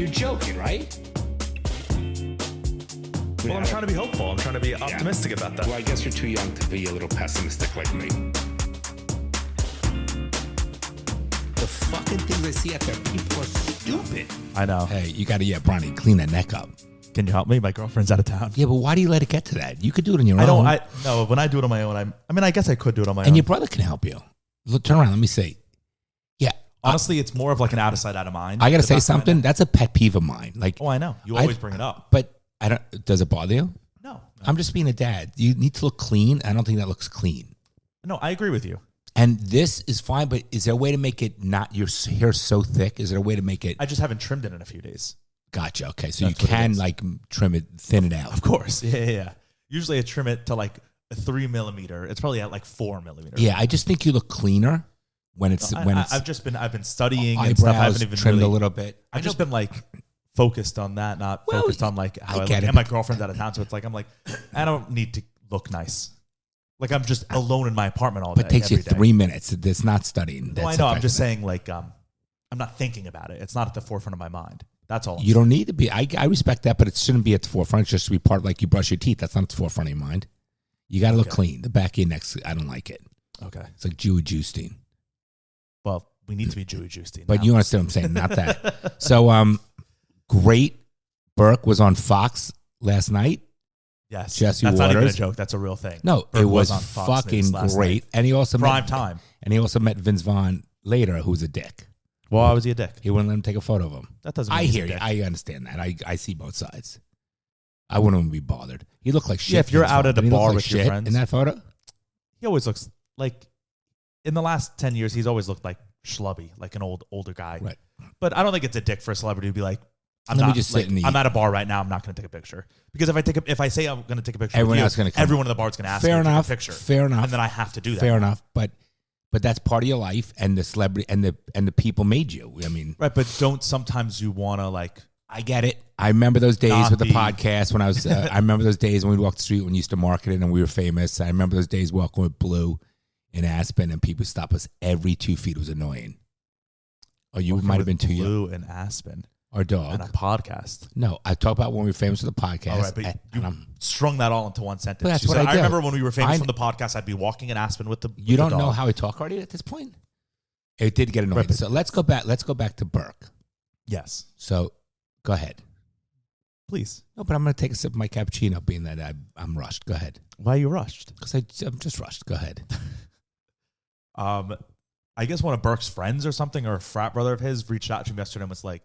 You're joking, right? Well, I'm trying to be hopeful. I'm trying to be optimistic about that. Well, I guess you're too young to be a little pessimistic like me. The fucking things I see out there, people are stupid. I know. Hey, you got to, Bronny, clean that neck up. Can you help me? My girlfriend's out of town. Yeah, but why do you let it get to that? You could do it on your own. No, when I do it on my own, I guess I could do it on my own. And your brother can help you. Look, turn around. Let me see. Yeah. Honestly, it's more of like an out of sight, out of mind. I got to say something. That's a pet peeve of mine. Like, oh, I know. You always bring it up. But I don't. Does it bother you? No. I'm just being a dad. You need to look clean. I don't think that looks clean. No, I agree with you. And this is fine, but is there a way to make it not your hair so thick? Is there a way to make it? I just haven't trimmed it in a few days. Gotcha. Okay, so That's you can like trim it, thin it out. Of course. Yeah. Usually I trim it to like a 3 millimeter. It's probably at like 4 millimeters. Yeah, I just think you look cleaner when it's I've been studying eyebrows and stuff. I haven't even trimmed really, a little bit. I've just been like focused on that, not focused on like how I look. get it, And my girlfriend's out of town, so it's like I'm like, I don't need to look nice. Like I'm just alone in my apartment all day. But it takes you every day. 3 minutes. It's not studying. No, I know. I'm just saying like I'm not thinking about it. It's not at the forefront of my mind. That's all. You don't need to be. I respect that, but it shouldn't be at the forefront. It's just to be part of like you brush your teeth. That's not at the forefront of your mind. You got to look clean. The back of your neck, I don't like it. Okay. It's like Jewy Juicing. Well, we need to be Jewy Juicing. But you understand what I'm saying, not that. So, great. Burke was on Fox last night. Yes. Jesse That's Waters. not even a joke. That's a real thing. No, Burke it was on Fox fucking News last great. night. And he also Prime time. And he also met Vince Vaughn later, who's a dick. Well, why was he a dick? He wouldn't let him take a photo of him. That doesn't mean I he's hear a you. dick. I understand that. I see both sides. I wouldn't even be bothered. He looked like shit. Yeah, if you're Vince out Vaughn. at a Didn't he look bar like with your shit friends. in that photo. He always looks like, in the last 10 years, he's always looked like schlubby, like an older guy. Right. But I don't think it's a dick for a celebrity to be like, I'm Let me not just like, sit and eat. I'm at a bar right now. I'm not going to take a picture because if I say I'm going to take a picture, Everyone with you, else is gonna come. everyone in the bar is going to ask Fair me to enough. take a picture. Fair enough. And then I have to do that. Fair enough. But that's part of your life, and the celebrity and the people made you. I mean, Right, but don't sometimes you want to like? I get it. I remember those days Not with the be- podcast when I was. I remember those days when we walked the street when we used to market it and we were famous. I remember those days walking with Blue in Aspen and people stop us every 2 feet. It was annoying. Or you might have been too young. Blue and Aspen Our dog. and a podcast. No, I talk about when we were famous with the podcast. All right, but you strung that all into one sentence. But that's You what said, I do. remember when we were famous from the podcast, I'd be walking in Aspen with the. You don't the dog. know how I talk already at this point? It did get annoying. Right, but- So let's go back to Burke. Yes, So go ahead. please. No, but I'm going to take a sip of my cappuccino being that I'm rushed. Go ahead. Why are you rushed? Because I'm just rushed. Go ahead. I guess one of Burke's friends or something, or a frat brother of his, reached out to him yesterday and was like,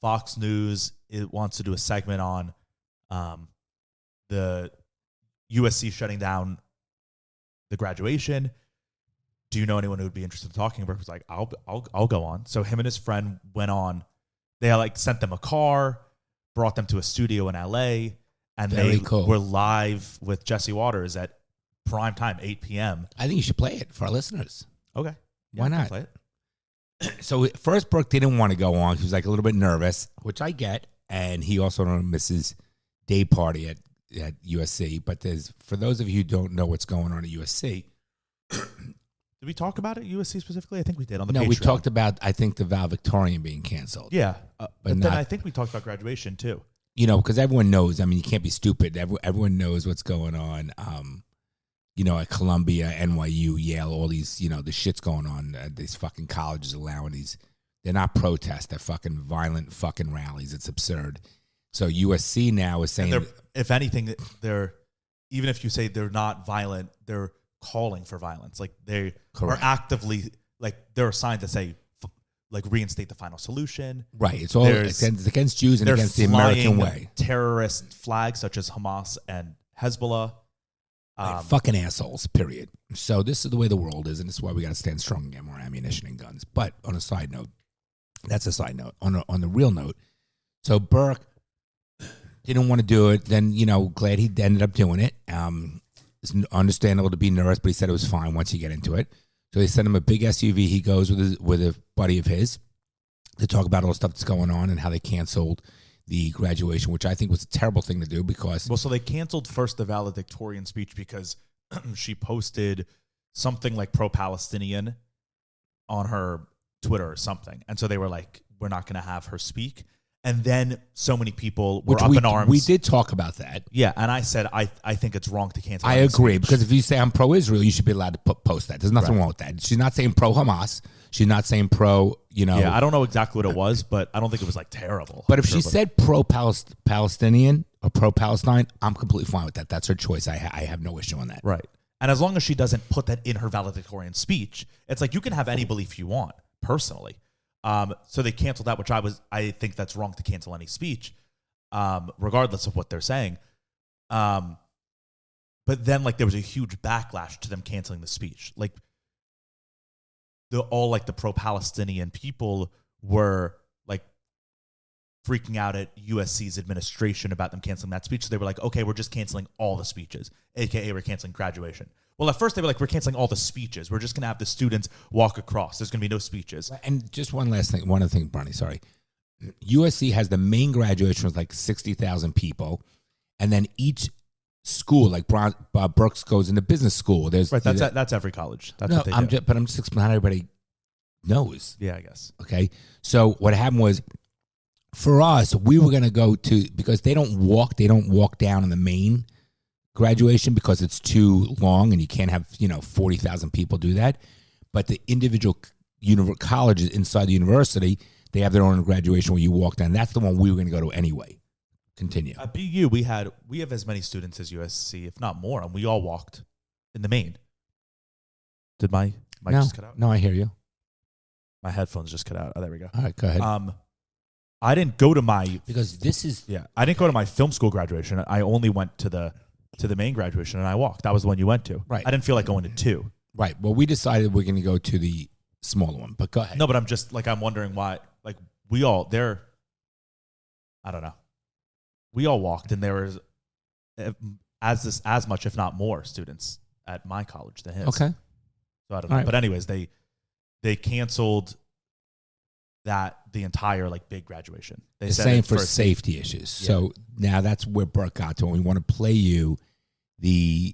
Fox News wants to do a segment on the USC shutting down the graduation. Do you know anyone who would be interested in talking? Burke was like, I'll go on. So him and his friend went on. They like sent them a car, brought them to a studio in LA, and Very they cool. were live with Jesse Waters at prime time, 8 p.m. I think you should play it for our listeners. Okay. Why I can not? play it. So at first, Burke didn't want to go on. He was like a little bit nervous, which I get. And he also don't miss his day party at USC. But for those of you who don't know what's going on at USC. Did we talk about it, USC specifically? I think we did on the No, Patreon. we talked about, I think, the valedictorian being canceled. Yeah. But then not- I think we talked about graduation too. You know, because everyone knows. I mean, you can't be stupid. Everyone knows what's going on. At Columbia, NYU, Yale, all these, the shit's going on. These fucking colleges allowing these. They're not protests. They're fucking violent fucking rallies. It's absurd. So USC now is saying, If anything, they're, even if you say they're not violent, they're calling for violence. Like they Correct. are actively, like there are signs that say, like reinstate the final solution. right, it's all against Jews and They're against the American flying way. terrorist flags such as Hamas and Hezbollah. Fucking assholes, period. So this is the way the world is, and this is why we got to stand strong and get more ammunition and guns. But on a side note, that's a side note. On the real note, so Burke didn't want to do it. Then, glad he ended up doing it. It's understandable to be nervous, but he said it was fine once you get into it. So they sent him a big SUV. He goes with a buddy of his to talk about all the stuff that's going on and how they canceled the graduation, which I think was a terrible thing to do because... Well, so they canceled first the valedictorian speech because she posted something like pro-Palestinian on her Twitter or something. And so they were like, we're not going to have her speak. And then so many people were up we, in arms. We did talk about that. Yeah, and I said I think it's wrong to cancel. I agree, because if you say I'm pro-Israel, you should be allowed to post that. There's nothing wrong with that. She's not saying pro-Hamas. She's not saying pro, Yeah, I don't know exactly what it was, but I don't think it was like terrible. But if she said pro-Palestinian or pro-Palestine, I'm completely fine with that. That's her choice. I have no issue on that. Right. And as long as she doesn't put that in her valedictorian speech, it's like you can have any belief you want, personally. So they canceled that, which I think that's wrong to cancel any speech, regardless of what they're saying. But then like there was a huge backlash to them canceling the speech. Like all the pro-Palestinian people were like freaking out at USC's administration about them canceling that speech. So they were like, okay, we're just canceling all the speeches, AKA we're canceling graduation. Well, at first they were like, we're canceling all the speeches. We're just going to have the students walk across. There's going to be no speeches. And just one other thing, Bronny, sorry. USC has the main graduation was like 60,000 people. And then each school, like Burke goes into business school. There's right. That's every college. That's what they do. But I'm just explaining how everybody knows. Yeah, I guess. Okay. So what happened was, for us, we were going to go to, because they don't walk down in the main graduation because it's too long and you can't have 40,000 people do that. But the individual colleges inside the university, they have their own graduation where you walk down. That's the one we were going to go to anyway. Continue. At BU, we have as many students as USC, if not more, and we all walked in the main. Did my mic just cut out? No, I hear you. My headphones just cut out. Oh, there we go. All right, go ahead. I didn't go to my I didn't go to my film school graduation. I only went to the main graduation and I walked. That was the one you went to. Right. I didn't feel like going to two. Right. Well, we decided we're going to go to the smaller one, but go ahead. No, but I'm just I'm wondering why. Like we all I don't know. We all walked, and there was as much, if not more, students at my college than his. Okay. So I don't know. Right. But anyways, they canceled the entire big graduation. They said saying for safety issues. Yeah. So now that's where Burke got to, and we want to play you the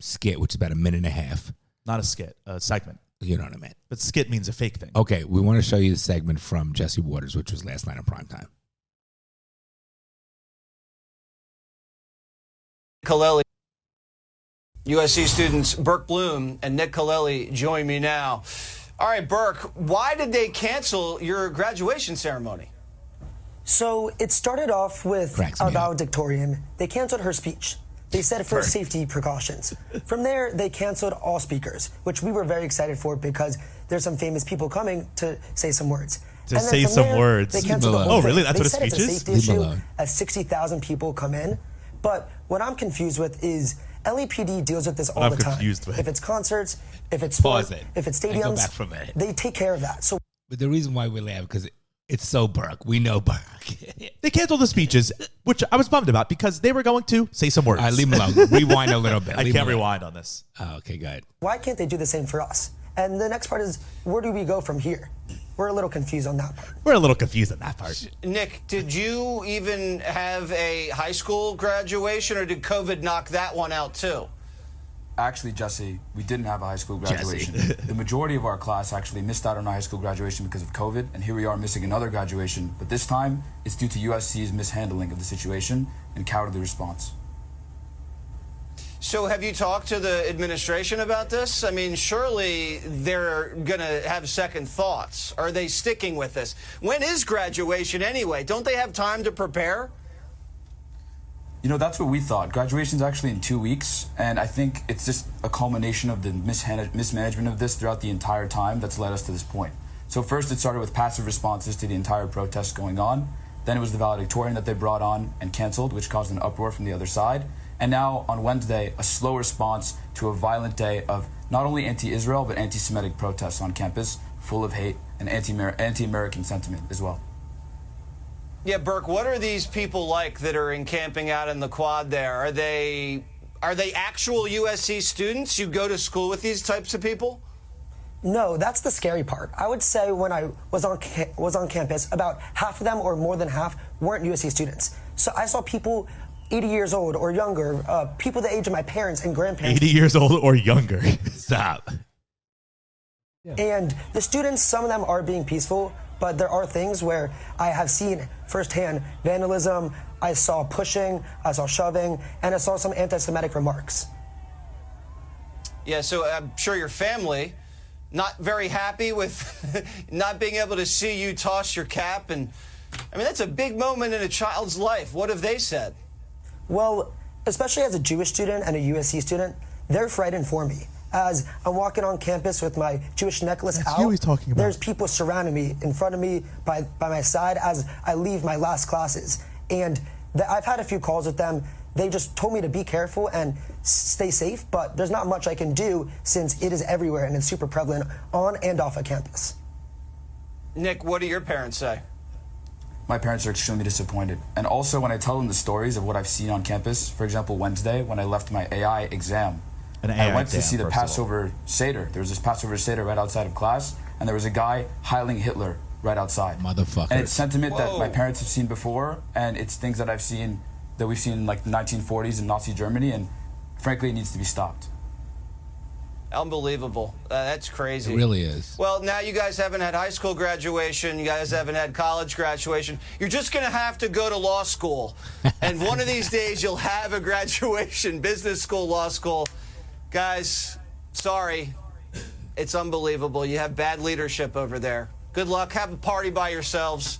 skit, which is about a minute and a half. Not a skit, a segment. You know what I meant. But skit means a fake thing. Okay, we want to show you the segment from Jesse Waters, which was last night on primetime. Kaleli. USC students Burke Bloom and Nick Kaleli join me now. All right, Burke, why did they cancel your graduation ceremony? So it started off with our valedictorian. They canceled her speech. They said for safety precautions. From there, they canceled all speakers, which we were very excited for because there's some famous people coming to say some words. To say some words. They canceled the whole thing. Really? That's what a speech is? They said it's a safety issue as 60,000 people come in. But what I'm confused with is LAPD deals with this all the time. If it's concerts, if it's sports, if it's stadiums, go back for a minute. They take care of that. So, but the reason why we laugh because it's so Burke. We know Burke. They canceled the speeches, which I was bummed about because they were going to say some words. Leave them alone. Rewind a little bit. I can't rewind on this. Oh, okay, go ahead. Why can't they do the same for us? And the next part is, where do we go from here? We're a little confused on that part. We're a little confused on that part. Nick, did you even have a high school graduation, or did COVID knock that one out too? Actually, Jesse, we didn't have a high school graduation. The majority of our class actually missed out on our high school graduation because of COVID, and here we are missing another graduation. But this time, it's due to USC's mishandling of the situation and cowardly response. So have you talked to the administration about this? I mean, surely they're going to have second thoughts. Are they sticking with this? When is graduation anyway? Don't they have time to prepare? You know, that's what we thought. Graduation's actually in 2 weeks, and I think it's just a culmination of the mismanagement of this throughout the entire time that's led us to this point. So first it started with passive responses to the entire protest going on. Then it was the valedictorian that they brought on and canceled, which caused an uproar from the other side. And now, on Wednesday, a slow response to a violent day of not only anti-Israel, but anti-Semitic protests on campus, full of hate and anti-American sentiment as well. Yeah, Burke, what are these people like that are encamping out in the quad there? Are they actual USC students? You go to school with these types of people? No, that's the scary part. I would say when I was on campus, about half of them or more than half weren't USC students. So I saw people 80 years old or younger, people the age of my parents and grandparents. 80 years old or younger. Stop. Yeah. And the students, some of them are being peaceful, but there are things where I have seen firsthand vandalism, I saw pushing, I saw shoving, and I saw some anti-Semitic remarks. Yeah, so I'm sure your family not very happy with not being able to see you toss your cap. And I mean, that's a big moment in a child's life. What have they said? Well, especially as a Jewish student and a USC student, they're frightened for me. As I'm walking on campus with my Jewish necklace That's out, you he's talking about. There's people surrounding me, in front of me, by my side as I leave my last classes. And I've had a few calls with them. They just told me to be careful and stay safe, but there's not much I can do since it is everywhere and it's super prevalent on and off of campus. Nick, what do your parents say? My parents are extremely disappointed. And also when I tell them the stories of what I've seen on campus, for example, Wednesday when I left my AI exam, I went to see the Passover Seder. There was this Passover Seder right outside of class, and there was a guy heiling Hitler right outside. Motherfucker. And it's sentiment that my parents have seen before, and it's things that we've seen in like the 1940s in Nazi Germany, and frankly, it needs to be stopped. Unbelievable. That's crazy. It really is. Well, now you guys haven't had high school graduation. You guys haven't had college graduation. You're just going to have to go to law school. And one of these days, you'll have a graduation, business school, law school. Guys, sorry. It's unbelievable. You have bad leadership over there. Good luck. Have a party by yourselves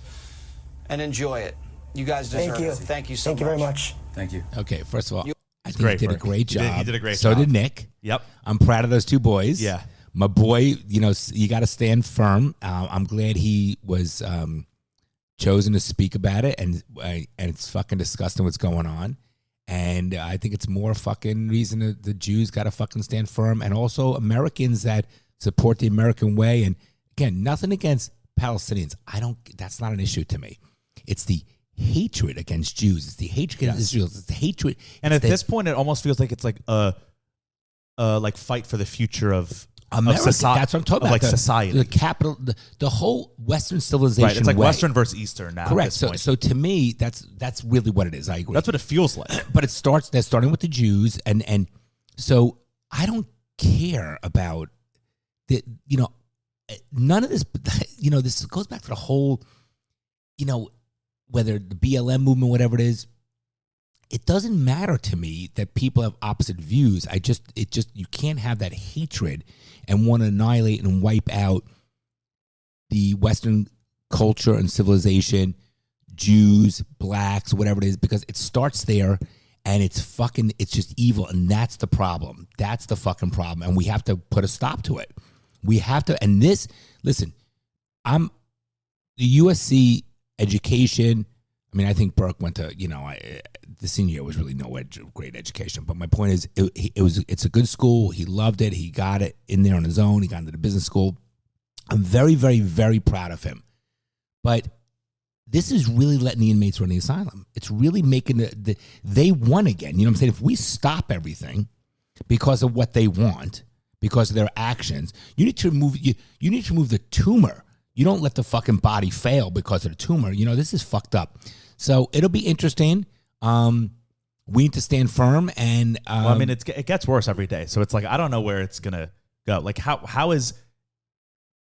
and enjoy it. You guys deserve it. Thank you so much. Thank you very much. Thank you. Okay, first of all, I think he did a great job. He did a great job. So did Nick. Yep. I'm proud of those two boys. Yeah. My boy, you know, you got to stand firm. I'm glad he was chosen to speak about it, and it's fucking disgusting what's going on. And I think it's more fucking reason that the Jews got to fucking stand firm, and also Americans that support the American way. And again, nothing against Palestinians. That's not an issue to me. It's the hatred against Jews. It's the hatred against Israel. It's the hatred. And at this point, it almost feels like it's like a fight for the future of America. Society. That's what I'm talking about. Like society. The capital, the whole Western civilization. Right. It's like way. Western versus Eastern now. Correct. So to me, that's really what it is. I agree. That's what it feels like. But they're starting with the Jews, and so I don't care about the, you know, none of this, you know, this goes back to the whole, you know, whether the BLM movement, whatever it is, it doesn't matter to me that people have opposite views. You can't have that hatred and want to annihilate and wipe out the Western culture and civilization, Jews, blacks, whatever it is, because it starts there and it's just evil. And that's the problem. That's the fucking problem. And we have to put a stop to it. We have to, and this, listen, the USC education, I mean, I think Burke went to, you know, the senior year was really great education. But my point is, it's a good school. He loved it. He got it in there on his own. He got into the business school. I'm very, very, very proud of him. But this is really letting the inmates run the asylum. It's really making they won again. You know what I'm saying? If we stop everything because of what they want, because of their actions, you need to remove the tumor. You don't let the fucking body fail because of the tumor. You know, this is fucked up. So it'll be interesting. We need to stand firm. And well, I mean, it gets worse every day. So it's like, I don't know where it's gonna go. Like, how is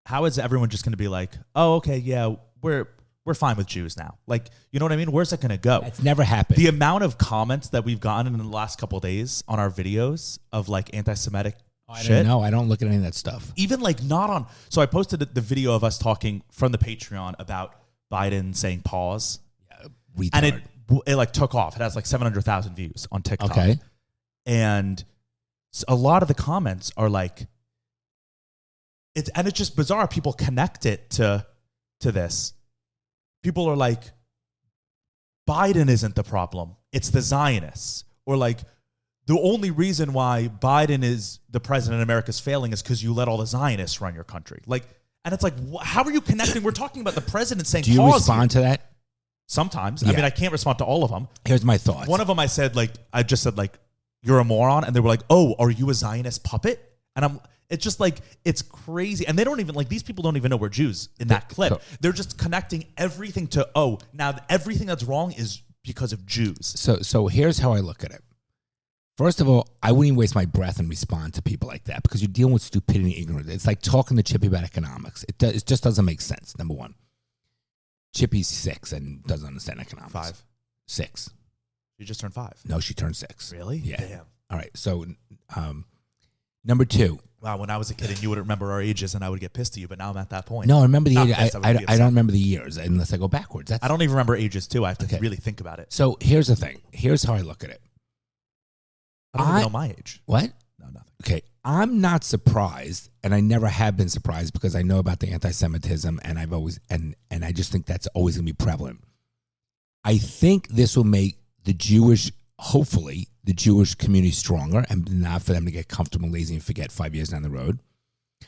everyone just gonna be like, oh, okay, yeah, we're fine with Jews now? Like, you know what I mean? Where's it gonna go? It's never happened. The amount of comments that we've gotten in the last couple of days on our videos of like anti-Semitic shit. No, I don't look at any of that stuff. Even like not on. So I posted the video of us talking from the Patreon about Biden saying pause. Retard. And it like took off. It has like 700,000 views on TikTok. Okay. And a lot of the comments are like, it's just bizarre. People connect it to this. People are like, Biden isn't the problem. It's the Zionists. Or like, the only reason why Biden is the president and America's failing is because you let all the Zionists run your country. Like, and it's like, how are you connecting? We're talking about the president saying, do you respond to that? Sometimes. Yeah. I mean, I can't respond to all of them. Here's my thoughts. One of them I just said, you're a moron. And they were like, oh, are you a Zionist puppet? And it's just like, it's crazy. And they don't even, these people don't even know we're Jews in that clip. They're just connecting everything to, now everything that's wrong is because of Jews. So here's how I look at it. First of all, I wouldn't even waste my breath and respond to people like that because you're dealing with stupidity and ignorance. It's like talking to Chippy about economics. It just doesn't make sense, number one. Chippy's 6 and doesn't understand economics. 5. 6. You just turned 5. No, she turned 6. Really? Yeah. Damn. All right. So, number 2. Wow, when I was a kid and you wouldn't remember our ages and I would get pissed at you, but now I'm at that point. No, I remember the Not age. pissed, I would be don't remember the years unless I go backwards. I don't even remember ages too. I have to Okay. really think about it. So here's the thing. Here's how I look at it. I don't even know my age. What? No, nothing. Okay, I'm not surprised, and I never have been surprised because I know about the anti-Semitism, and I've always and I just think that's always going to be prevalent. I think this will make hopefully, the Jewish community stronger, and not for them to get comfortable, lazy, and forget 5 years down the road.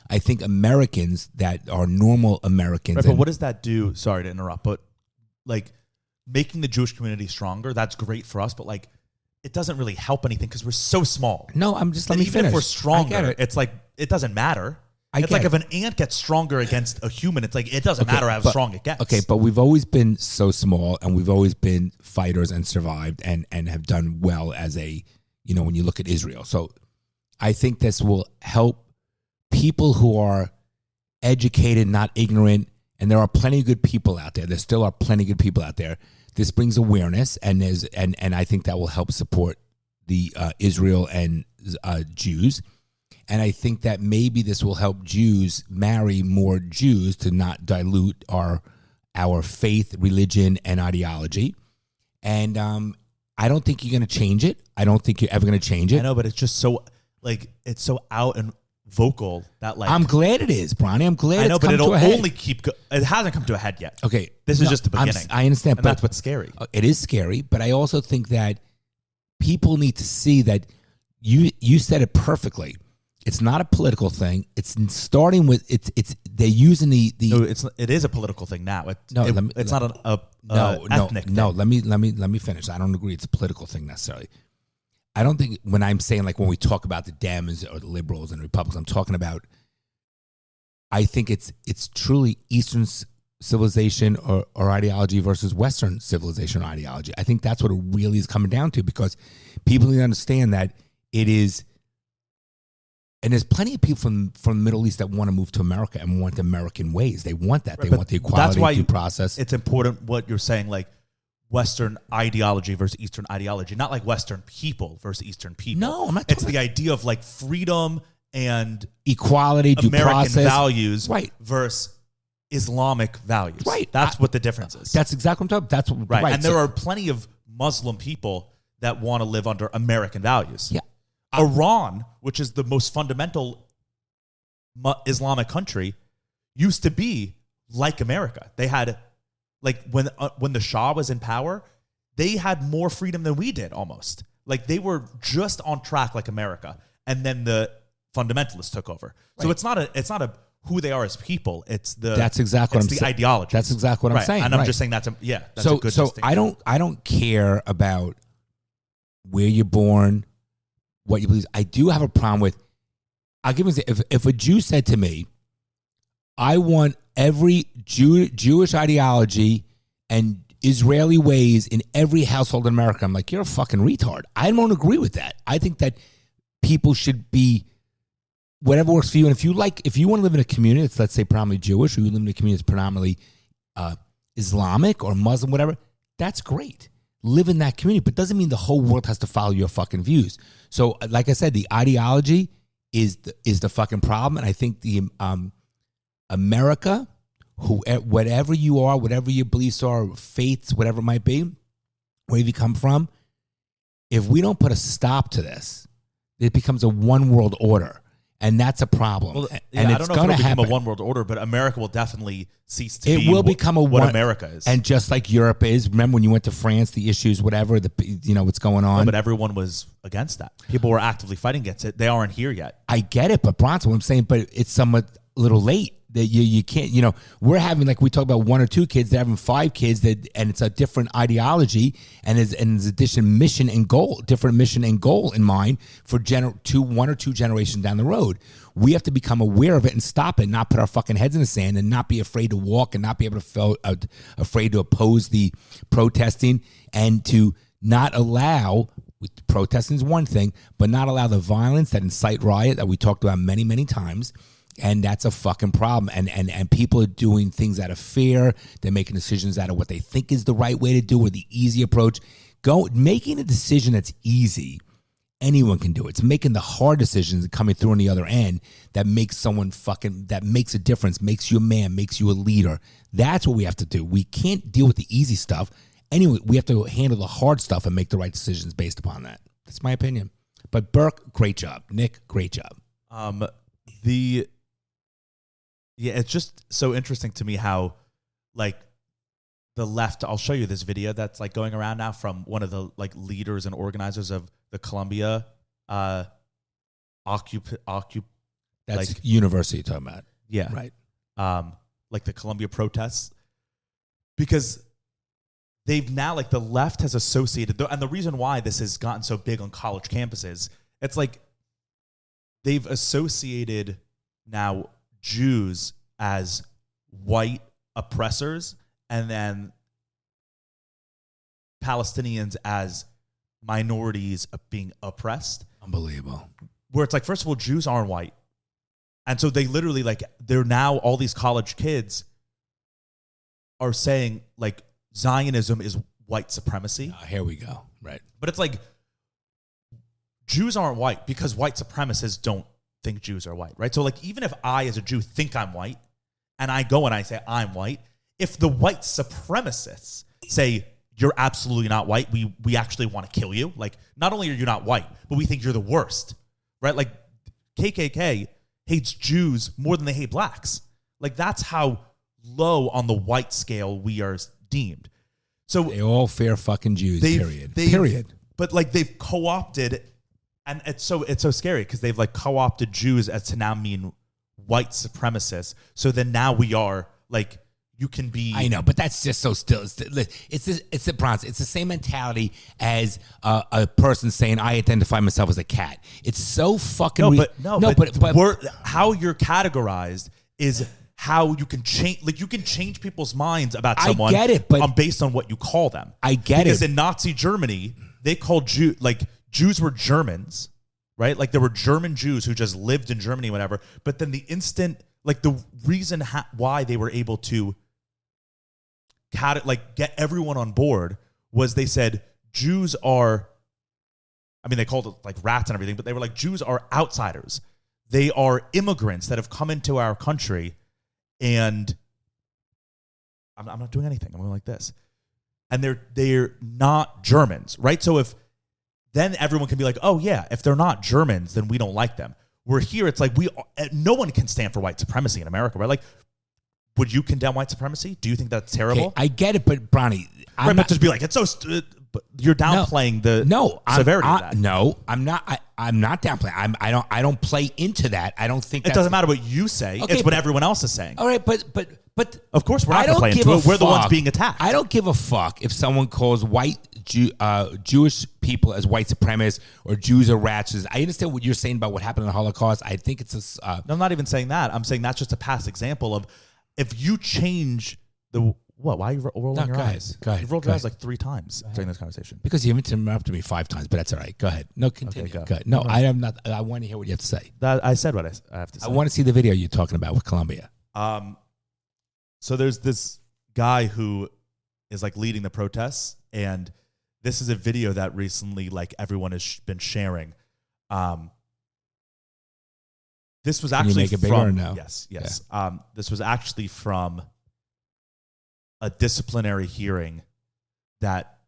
I think Americans that are normal Americans. Right, but what does that do? Sorry to interrupt, but like making the Jewish community stronger, that's great for us, but like it doesn't really help anything because we're so small. No, I'm just let me even finish. if we're I get stronger, it. it's like it doesn't matter. I It's get like it. if an ant gets stronger against a human, it's like it doesn't Okay, matter how but- strong it gets. Okay, but we've always been so small, and we've always been fighters and survived, and have done well as a, when you look at Israel. So I think this will help people who are educated, not ignorant, and there are plenty of good people out there. There still are plenty of good people out there. This brings awareness, and I think that will help support the Israel and Jews. And I think that maybe this will help Jews marry more Jews to not dilute our faith, religion, and ideology. And I don't think you're going to change it. I don't think you're ever going to change it. I know, but it's just so like it's so out and vocal that like I'm glad it is, Bronny. I'm glad I know, it's but come it'll to a head. only keep. It hasn't come to a head yet. Okay, This is just the beginning. I understand, And but that's what's scary. It is scary, but I also think that people need to see that you said it perfectly. It's not a political thing. It's starting with it's they're using the No, it is a political thing now. It's not an ethnic thing. No, let me finish. I don't agree it's a political thing necessarily. I don't think when I'm saying like when we talk about the Dems or the liberals and Republicans, I'm talking about I think it's truly Eastern civilization or ideology versus Western civilization or ideology. I think that's what it really is coming down to because people need to understand that it is. And there's plenty of people from the Middle East that want to move to America and want American ways. They want that. They want the equality, that's why due process. It's important what you're saying, like Western ideology versus Eastern ideology, not like Western people versus Eastern people. No, I'm not It's talking the idea of like freedom and equality, due American process. values Right. versus Islamic values. Right. That's what the difference is. That's exactly what I'm talking about. That's right. And there are plenty of Muslim people that want to live under American values. Yeah. Iran, which is the most fundamental Islamic country, used to be like America. They had, like, when the Shah was in power, they had more freedom than we did almost. Like, they were just on track like America. And then the fundamentalists took over. Right. So it's not a who they are as people. It's that's exactly what I'm saying. saying. Ideology. That's exactly what I'm saying. And I'm right. just saying that's a good so distinction. I don't care about where you're born, what you believe. I do have a problem with. I'll give you an example. If a Jew said to me, "I want every Jewish ideology and Israeli ways in every household in America," I'm like, "You're a fucking retard." I don't agree with that. I think that people should be whatever works for you. And if you want to live in a community that's, let's say, predominantly Jewish, or you live in a community that's predominantly Islamic or Muslim, whatever, that's great. Live in that community, but doesn't mean the whole world has to follow your fucking views. So, like I said, the ideology is the fucking problem, and I think the America, whatever you are, whatever your beliefs are, faiths, whatever it might be, wherever you come from, if we don't put a stop to this, it becomes a one world order. And that's a problem. Well, and I it's don't know going to if it'll become happen. a one world order, but America will definitely cease to It be will become what America is. And just like Europe is, remember when you went to France, the issues, whatever, what's going on. No, but everyone was against that. People were actively fighting against it. They aren't here yet. I get it, but Bronson, what I'm saying, but it's somewhat a little late. That you can't, we're having, like we talk about 1 or 2 kids, they're having 5 kids, and it's a different ideology, and there's a different mission and goal in mind for 1 or 2 generations down the road. We have to become aware of it and stop it, not put our fucking heads in the sand, and not be afraid to walk, and not be able to feel afraid to oppose the protesting, and to not allow. Protesting is one thing, but not allow the violence that incite riot that we talked about many, many times. And that's a fucking problem. And people are doing things out of fear. They're making decisions out of what they think is the right way to do or the easy approach. Making a decision that's easy, anyone can do it. It's making the hard decisions and coming through on the other end that makes that makes a difference, makes you a man, makes you a leader. That's what we have to do. We can't deal with the easy stuff. Anyway, we have to handle the hard stuff and make the right decisions based upon that. That's my opinion. But Burke, great job. Nick, great job. It's just so interesting to me how, like, the left. I'll show you this video that's like going around now from one of the like leaders and organizers of the Columbia That's like university you're talking about. Yeah, right. Like the Columbia protests, because they've now, like, the left has associated, and the reason why this has gotten so big on college campuses, it's like they've associated now Jews as white oppressors and then Palestinians as minorities being oppressed. Unbelievable. Where it's like, first of all, Jews aren't white. And so they literally, like, they're now, all these college kids are saying, like, Zionism is white supremacy. Here we go. Right. But it's like, Jews aren't white because white supremacists don't think Jews are white, right? So, like, even if I, as a Jew, think I'm white, and I go and I say I'm white, if the white supremacists say, you're absolutely not white, we actually want to kill you, like, not only are you not white, but we think you're the worst, right? Like, KKK hates Jews more than they hate blacks. Like, that's how low on the white scale we are deemed. So they all fear fucking Jews, period. But, like, they've co-opted, and it's so scary because they've, like, co-opted Jews as to now mean white supremacists. So then now we are, like, you can be. I know, but that's just so still. It's the same mentality as a person saying, I identify myself as a cat. It's so fucking. But how you're categorized is how you can change. Like, you can change people's minds about someone. I get it, but based on what you call them. I get because in Nazi Germany, they called Jews were Germans, right? Like, there were German Jews who just lived in Germany, whatever. But then the reason why they were able to get everyone on board was they said Jews are, I mean, they called it like rats and everything, but they were like, Jews are outsiders. They are immigrants that have come into our country, and I'm not doing anything. I'm going like this. And they're not Germans, right? So then everyone can be like, oh yeah, if they're not Germans, then we don't like them. We're here, it's like no one can stand for white supremacy in America, right? Like, would you condemn white supremappy? Do you think that's terrible? Okay, I get it, but Bronny, I'm not just be like, it's so. But you're downplaying the severity of that. No, I'm not. I'm not downplaying. I don't play into that. I don't think it doesn't matter what you say. Okay, it's what everyone else is saying. All right, but of course we're not going to play into it. We're the ones being attacked. I don't give a fuck if someone calls Jewish people as white supremacists or Jews are rats. I understand what you're saying about what happened in the Holocaust. I think it's no, I'm not even saying that. I'm saying that's just a past example of if you change the. What? Why are you rolling your eyes? Go ahead. You've rolled your eyes like 3 times during this conversation. Because you haven't interrupted me 5 times, but that's all right. Go ahead. No, continue. Okay, go ahead. No, I am not. I want to hear what you have to say. I said what I have to say. I want to see the video you're talking about with Columbia. So there's this guy who is like leading the protests, and this is a video that recently like everyone has been sharing. This was actually Can you make it bigger or no? Yes. Yeah. This was actually from a disciplinary hearing that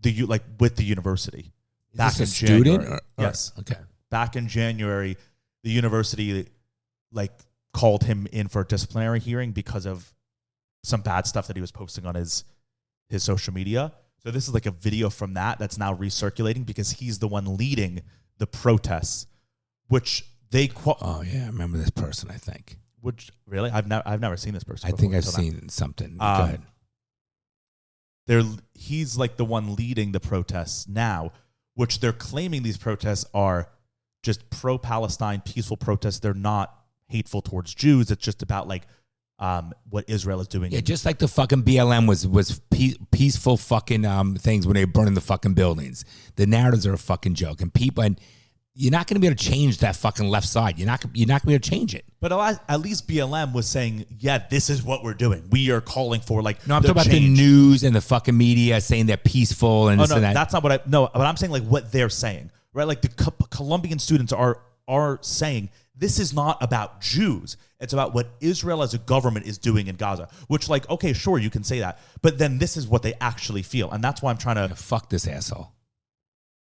with the university back in January. Student? Yes. Okay. Back in January, the university called him in for a disciplinary hearing because of some bad stuff that he was posting on his social media. So this is like a video from that's now recirculating because he's the one leading the protests, which they Oh yeah, I remember this person. I think. Which really, I've never seen this person. I think I've seen something. Go ahead. He's like the one leading the protests now, which they're claiming these protests are just pro-Palestine, peaceful protests. They're not hateful towards Jews. It's just about what Israel is doing. Yeah, just like the fucking BLM was peaceful fucking things when they were burning the fucking buildings. The narratives are a fucking joke, and people you're not going to be able to change that fucking left side. You're not going to be able to change it. But at least BLM was saying, yeah, this is what we're doing. We are calling for like no, I'm talking about the news and the fucking media saying they're peaceful and this and that. That's not what but I'm saying like what they're saying, right? Like the Colombian students are saying this is not about Jews. It's about what Israel as a government is doing in Gaza, which like, okay, sure, you can say that. But then this is what they actually feel. And that's why I'm trying to fuck this asshole.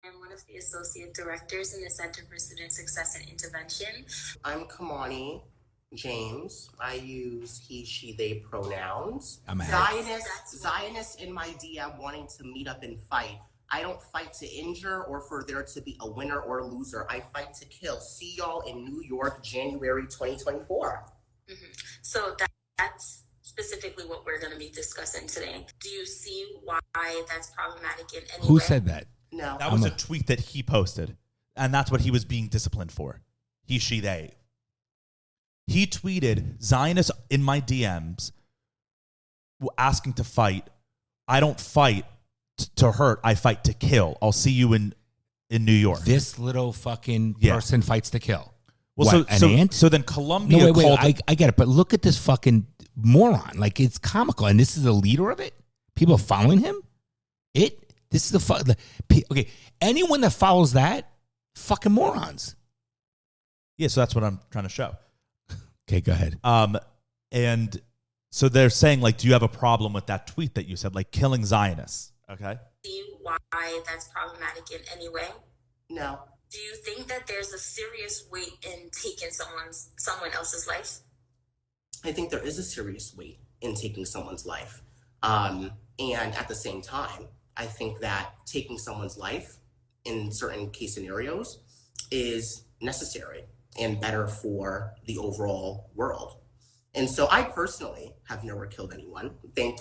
I'm one of the associate directors in the Center for Student Success and Intervention. I'm Kamani James. I use he, she, they pronouns. I'm Zionists in my DM wanting to meet up and fight. I don't fight to injure or for there to be a winner or a loser. I fight to kill. See y'all in New York, January 2024. Mm-hmm. So that's specifically what we're going to be discussing today. Do you see why that's problematic in any way? Who said that? No. That was a tweet that he posted. And that's what he was being disciplined for. He, she, they. He tweeted, Zionists in my DMs asking to fight. I don't fight to hurt. I fight to kill. I'll see you in New York. This little fucking person fights to kill. Well, what, so then Colombia called... I get it, but look at this fucking moron. Like, it's comical. And this is the leader of it? People are following him? This is okay, anyone that follows that, fucking morons. Yeah, so that's what I'm trying to show. Okay, go ahead. And so they're saying, like, do you have a problem with that tweet that you said, like, killing Zionists? Okay. See why that's problematic in any way? No. Do you think that there's a serious weight in taking someone else's life? I think there is a serious weight in taking someone's life. And at the same time, I think that taking someone's life in certain case scenarios is necessary and better for the overall world. And so I personally have never killed anyone. Thank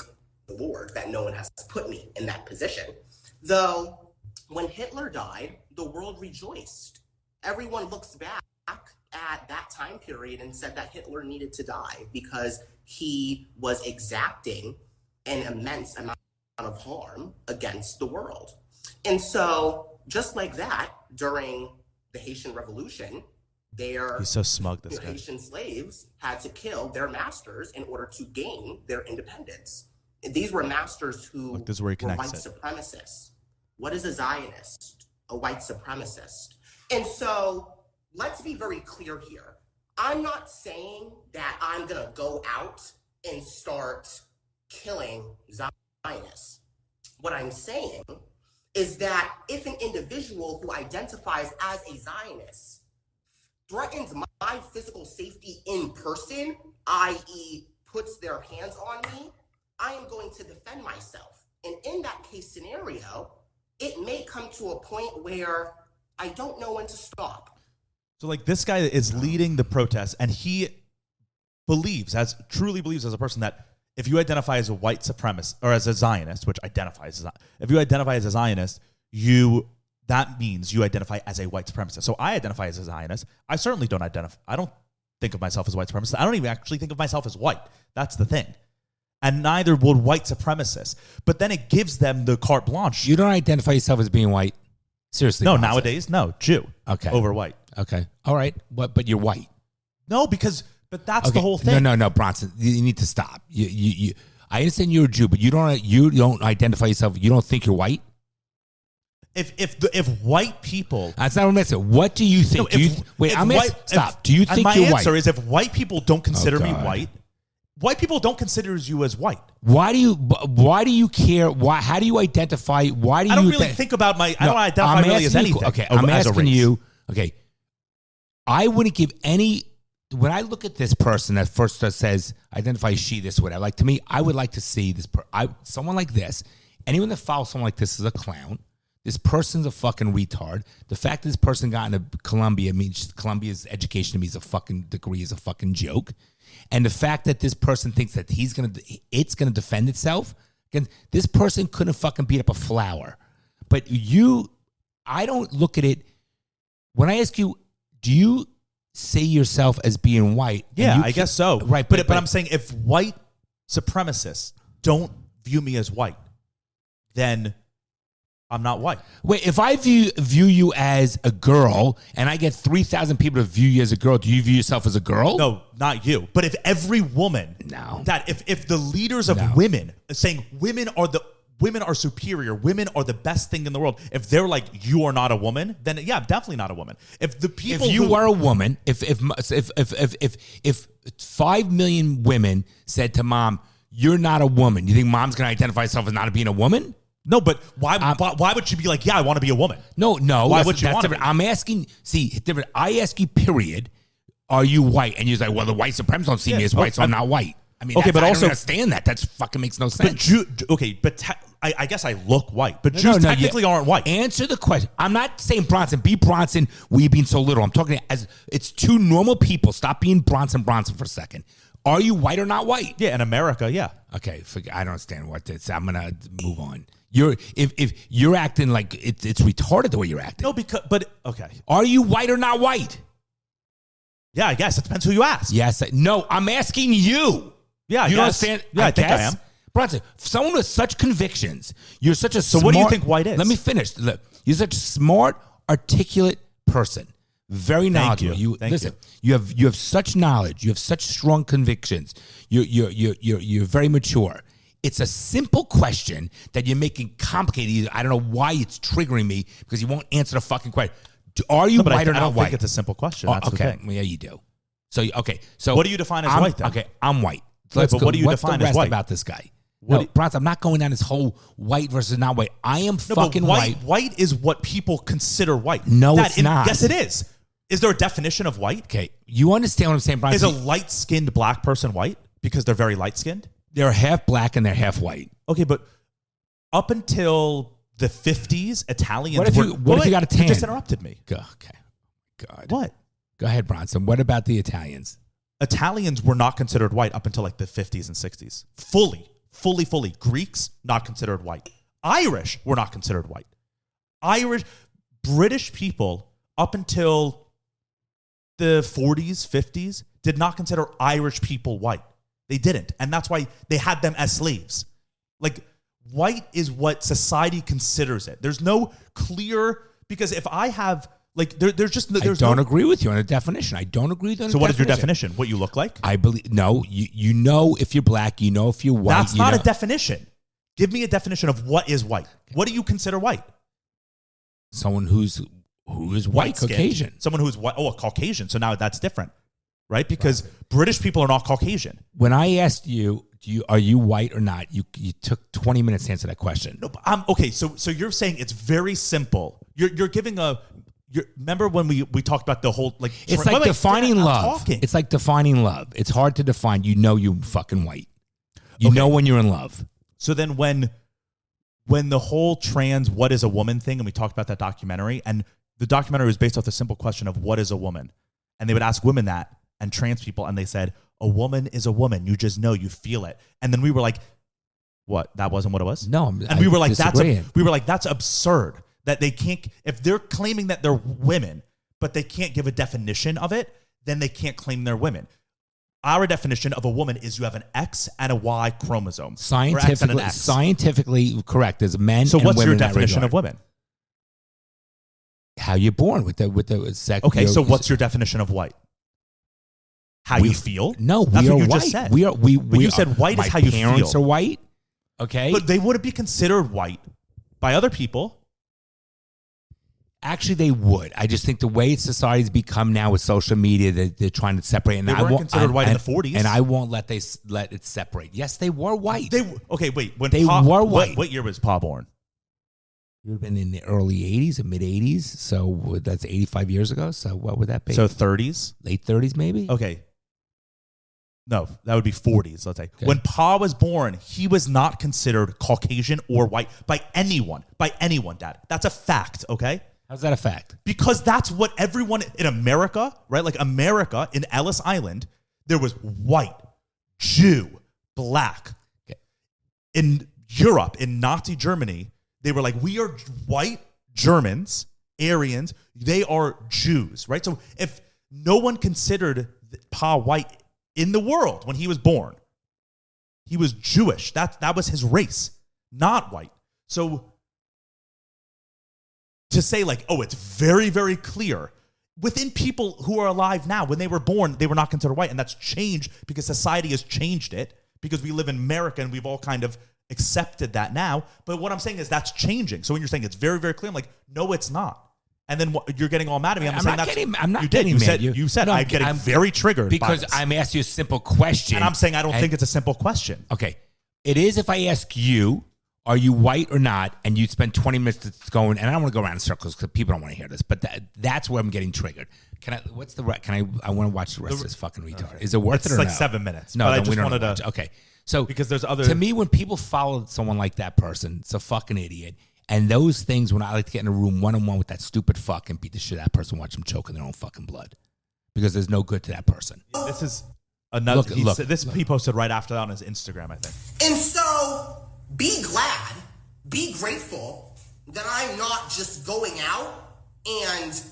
the Lord that no one has put me in that position. Though when Hitler died, the world rejoiced. Everyone looks back at that time period and said that Hitler needed to die because he was exacting an immense amount of harm against the world. And so just like that, during the Haitian Revolution, he's so smug, this guy. Haitian slaves had to kill their masters in order to gain their independence. These were masters who were white supremacists. What is a Zionist? A white supremacist. And so let's be very clear here. I'm not saying that I'm going to go out and start killing Zionists. What I'm saying is that if an individual who identifies as a Zionist threatens my physical safety in person, i.e. puts their hands on me, I am going to defend myself. And in that case scenario, it may come to a point where I don't know when to stop. So like this guy is leading the protest and he truly believes as a person that if you identify as a white supremacist or as a Zionist, which identifies as, if you identify as a Zionist, that means you identify as a white supremacist. So I identify as a Zionist. I certainly don't I don't think of myself as white supremacist. I don't even actually think of myself as white. That's the thing. And neither would white supremacists. But then it gives them the carte blanche. You don't identify yourself as being white? Seriously? No, nowadays, no. Jew. Okay. Over white. Okay. All right. But you're white. No, but that's the whole thing. No, Bronson. You need to stop. I understand you're a Jew, but you don't identify yourself. You don't think you're white? If white people, that's not what I'm saying. What do you think? Stop. Do you think you're white? My answer is if white people don't consider me white, white people don't consider you as white. Why do you care? How do you identify? Why do you? I don't really think about I don't identify really as anything. Okay, I'm asking you. Okay, I wouldn't give any. When I look at this person that first says identify she, this, whatever. Like to me, I would like to see this. Someone like this. Anyone that follows someone like this is a clown. This person's a fucking retard. The fact that this person got into Columbia means Columbia's education to me is a fucking degree is a fucking joke. And the fact that this person thinks that it's gonna defend itself, again, this person couldn't fucking beat up a flower. But I don't look at it. When I ask you, do you see yourself as being white? Yeah, I guess so. Right, but I'm saying if white supremacists don't view me as white, then I'm not white. Wait, if I view you as a girl and I get 3,000 people to view you as a girl, do you view yourself as a girl? No, not you. But if every woman, if the leaders of women saying women are superior, women are the best thing in the world, if they're like, you are not a woman, then yeah, definitely not a woman. If the people, if you were a woman, if 5 million women said to mom, you're not a woman, you think mom's going to identify herself as not being a woman? No, but why would she be like, yeah, I want to be a woman? No. Why would she want to be? I'm asking, different. I ask you, period, are you white? And you're like, well, the white supremacists don't see me as white, so I'm not white. I mean, okay, but I also don't understand that. That fucking makes no sense. I guess I look white, but Jews technically aren't white. Answer the question. I'm not saying Bronson. Be Bronson. We being so little. I'm talking as it's two normal people. Stop being Bronson for a second. Are you white or not white? Yeah, in America, yeah. Okay, I don't understand what this. I'm gonna move on. If you're acting like it's retarded the way you're acting. No, but okay. Are you white or not white? Yeah, I guess it depends who you ask. Yes, no. I'm asking you. Yeah, you don't understand. Yeah, I think I am. Bronson, someone with such convictions, you're such a So what do you think white is? Let me finish. Look, you're such a smart, articulate person. Very knowledgeable. Thank you. You have such knowledge. You have such strong convictions. You're very mature. It's a simple question that you're making complicated. I don't know why it's triggering me because you won't answer the fucking question. Are you white or not white? I don't think it's a simple question. That's okay. Well, yeah, you do. So okay. What do you define as white then? Okay, I'm white. But what do you define as white? About this guy? Bronson, I'm not going down this whole white versus not white. I am fucking white. White is what people consider white. No, it's not. Yes, it is. Is there a definition of white? Okay, you understand what I'm saying, Bronson? Is a light-skinned black person white because they're very light-skinned? They're half black and they're half white. Okay, but up until the 50s, Italians What if you got a tan? You just interrupted me. Okay. God. What? Go ahead, Bronson. What about the Italians? Italians were not considered white up until like the 50s and 60s. Fully. Greeks, not considered white. Irish were not considered white. British people up until the 40s, 50s did not consider Irish people white. They didn't. And that's why they had them as slaves. Like, white is what society considers it. There's no clear, because if I have, like, there's just, there's I don't agree with you on a definition. I don't agree with you on So what is your definition? What you look like? I believe, no, you know if you're black, you know if you're white. That's not a definition. Give me a definition of what is white. What do you consider white? Someone who is white, Caucasian. Someone who's white. Oh, a Caucasian. So now that's different, right? Because British people are not Caucasian. When I asked you, are you white or not? You took 20 minutes to answer that question. No, but okay. So you're saying it's very simple. You're giving remember when we talked about the whole like. It's like defining love. It's like defining love. It's hard to define. You know you fucking white. You know when you're in love. So then when the whole trans what is a woman thing, and we talked about that documentary, and the documentary was based off the simple question of what is a woman, and they would ask women that and trans people, and they said a woman is a woman. You just know, you feel it, and then we were like, what? That wasn't what it was. No, and we were like, that's absurd. That they can't, if they're claiming that they're women, but they can't give a definition of it, then they can't claim they're women. Our definition of a woman is you have an X and a Y chromosome. Scientifically correct. There's men and women. So what's your definition of women? How you're born with the sex. Okay, so what's your definition of white? How you feel? No, that's we what are you white. just said. You said white is how you feel. My parents are white. Okay, but they wouldn't be considered white by other people. Actually, they would. I just think the way society's become now with social media, they're trying to separate. And they weren't considered white in the 40s. And I won't let it separate. Yes, they were white. Okay, wait. When they were white. What year was Pa born? He would have been in the early 80s and mid 80s. So that's 85 years ago. So what would that be? So 30s? Late 30s, maybe? Okay. No, that would be 40s, let's say. Okay. When Pa was born, he was not considered Caucasian or white by anyone. By anyone, Dad. That's a fact, okay? How's that a fact? Because that's what everyone in America, right? Like America, in Ellis Island, there was white, Jew, black. Okay. In Europe, in Nazi Germany, they were like, we are white Germans, Aryans, they are Jews, right? So if no one considered Pa white in the world when he was born, he was Jewish. That was his race, not white. So to say like, oh, it's very, very clear within people who are alive now. When they were born, they were not considered white, and that's changed because society has changed it, because we live in America and we've all kind of accepted that now. But what I'm saying is that's changing. So when you're saying it's very, very clear, I'm like, no, it's not. And then you're getting all mad at me. I'm not getting mad. You said I'm getting very triggered because I'm asking you a simple question, and I'm saying I don't think it's a simple question. Okay, it is if I ask you, are you white or not, and you spend 20 minutes going, and I don't want to go around in circles because people don't want to hear this, but that's where I'm getting triggered. I want to watch the rest of this fucking retard. Okay. Is it worth it or no? It's like 7 minutes. No, but I just wanted to. Okay, so because there's other. To me, when people follow someone like that person, it's a fucking idiot. And those things, when I like to get in a room one-on-one with that stupid fuck and beat the shit out of that person, watch them choke in their own fucking blood. Because there's no good to that person. This is another... He posted right after that on his Instagram, I think. And so, be glad, be grateful that I'm not just going out and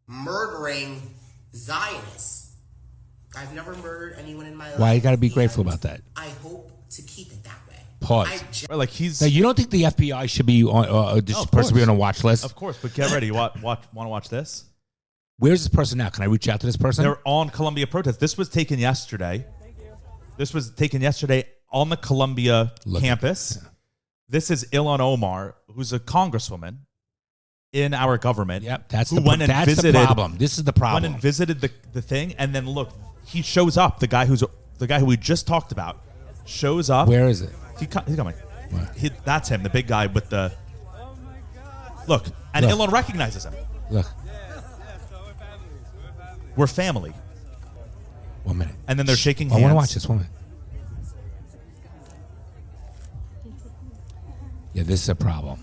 murdering Zionists. I've never murdered anyone in my life. Why you got to be grateful about that? I hope to keep it that way. Pause. Like he's. Now, you don't think the FBI should be on this person be on a watch list? Of course, but get ready. You want to watch this? Where's this person now? Can I reach out to this person? They're on Columbia protest. This was taken yesterday. This was taken yesterday on the Columbia campus. This is Ilhan Omar, who's a congresswoman in our government. Yep, that's the problem. This is the problem. Went and visited the thing, and then look, he shows up. The guy who we just talked about shows up. Where is it? He's coming. That's him, the big guy with the... Look, and Ilhan recognizes him. Look. We're family. 1 minute. And then they're shaking hands. I want to watch this. 1 minute. Yeah, this is a problem.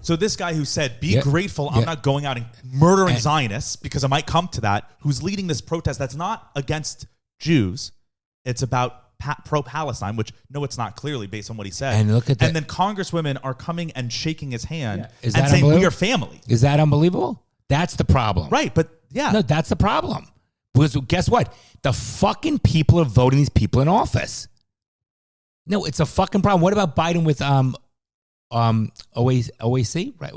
So this guy who said, be grateful I'm not going out and murdering Zionists, because I might come to that, who's leading this protest that's not against Jews. It's about pro-Palestine, which no, it's not clearly based on what he said. And look at that. And then congresswomen are coming and shaking his hand and saying we are family. Is that unbelievable? That's the problem. Right, but yeah. No, that's the problem. Because guess what? The fucking people are voting these people in office. No, it's a fucking problem. What about Biden with OAC? Right?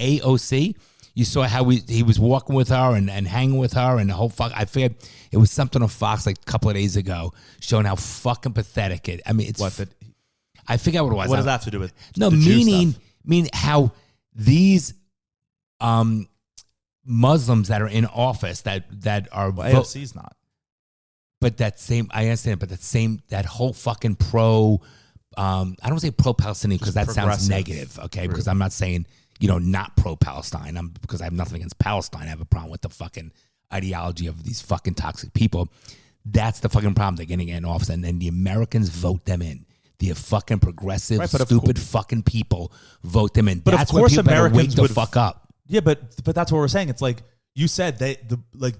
AOC. You saw how he was walking with her and hanging with her and the whole fuck. I figured it was something on Fox like a couple of days ago showing how fucking pathetic it. I mean, it's I forget what it was. What does that have to do with meaning how these Muslims that are in office that are AOC's not. But that same I understand. But that whole fucking pro. I don't say pro-Palestinian because that sounds negative. Okay, because I'm not saying. Not pro-Palestine. Because I have nothing against Palestine. I have a problem with the fucking ideology of these fucking toxic people. That's the fucking problem. They're getting in office, and then the Americans vote them in. The fucking progressive, stupid fucking people vote them in. But that's of course, Americans would fuck up. Yeah, but that's what we're saying. It's like you said,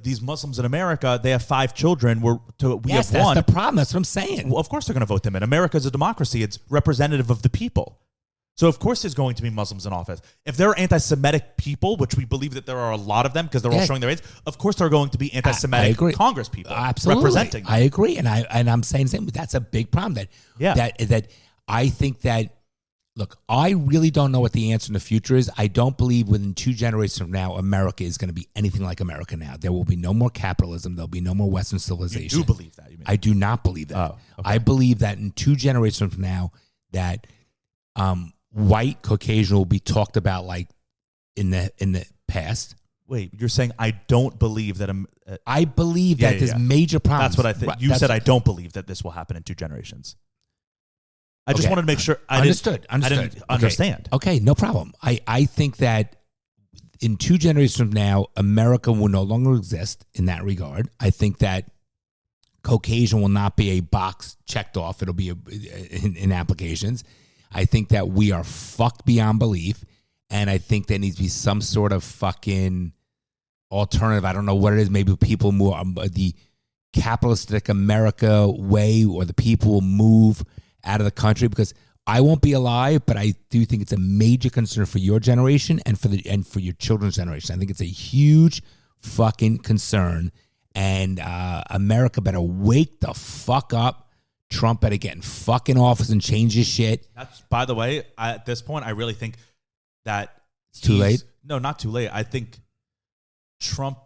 these Muslims in America, they have 5 children. We have 1. That's the problem. That's what I'm saying. Well, of course they're going to vote them in. America is a democracy. It's representative of the people. So, of course, there's going to be Muslims in office. If there are anti-Semitic people, which we believe that there are a lot of them because they're all showing their age, of course there are going to be anti-Semitic Congress people representing them. I agree. And I'm saying the same. That's a big problem. That I think that, look, I really don't know what the answer in the future is. I don't believe within 2 generations from now, America is going to be anything like America now. There will be no more capitalism. There'll be no more Western civilization. You do believe that? You mean? I do not believe that. Oh, okay. I believe that in 2 generations from now, that white Caucasian will be talked about like in the past. Wait, you're saying I don't believe that I believe that there's major problems. That's what I think. You said I don't believe that this will happen in 2 generations. I just wanted to make sure I understood. I didn't understand. Okay, no problem. I think that in 2 generations from now, America will no longer exist in that regard. I think that Caucasian will not be a box checked off. It'll be in applications. I think that we are fucked beyond belief, and I think there needs to be some sort of fucking alternative. I don't know what it is. Maybe people more the capitalistic America way, or the people will move out of the country, because I won't be alive, but I do think it's a major concern for your generation and for your children's generation. I think it's a huge fucking concern, and America better wake the fuck up. Trump better get in fucking office and change his shit. That's, by the way, at this point, I really think that it's too late. No, not too late. I think Trump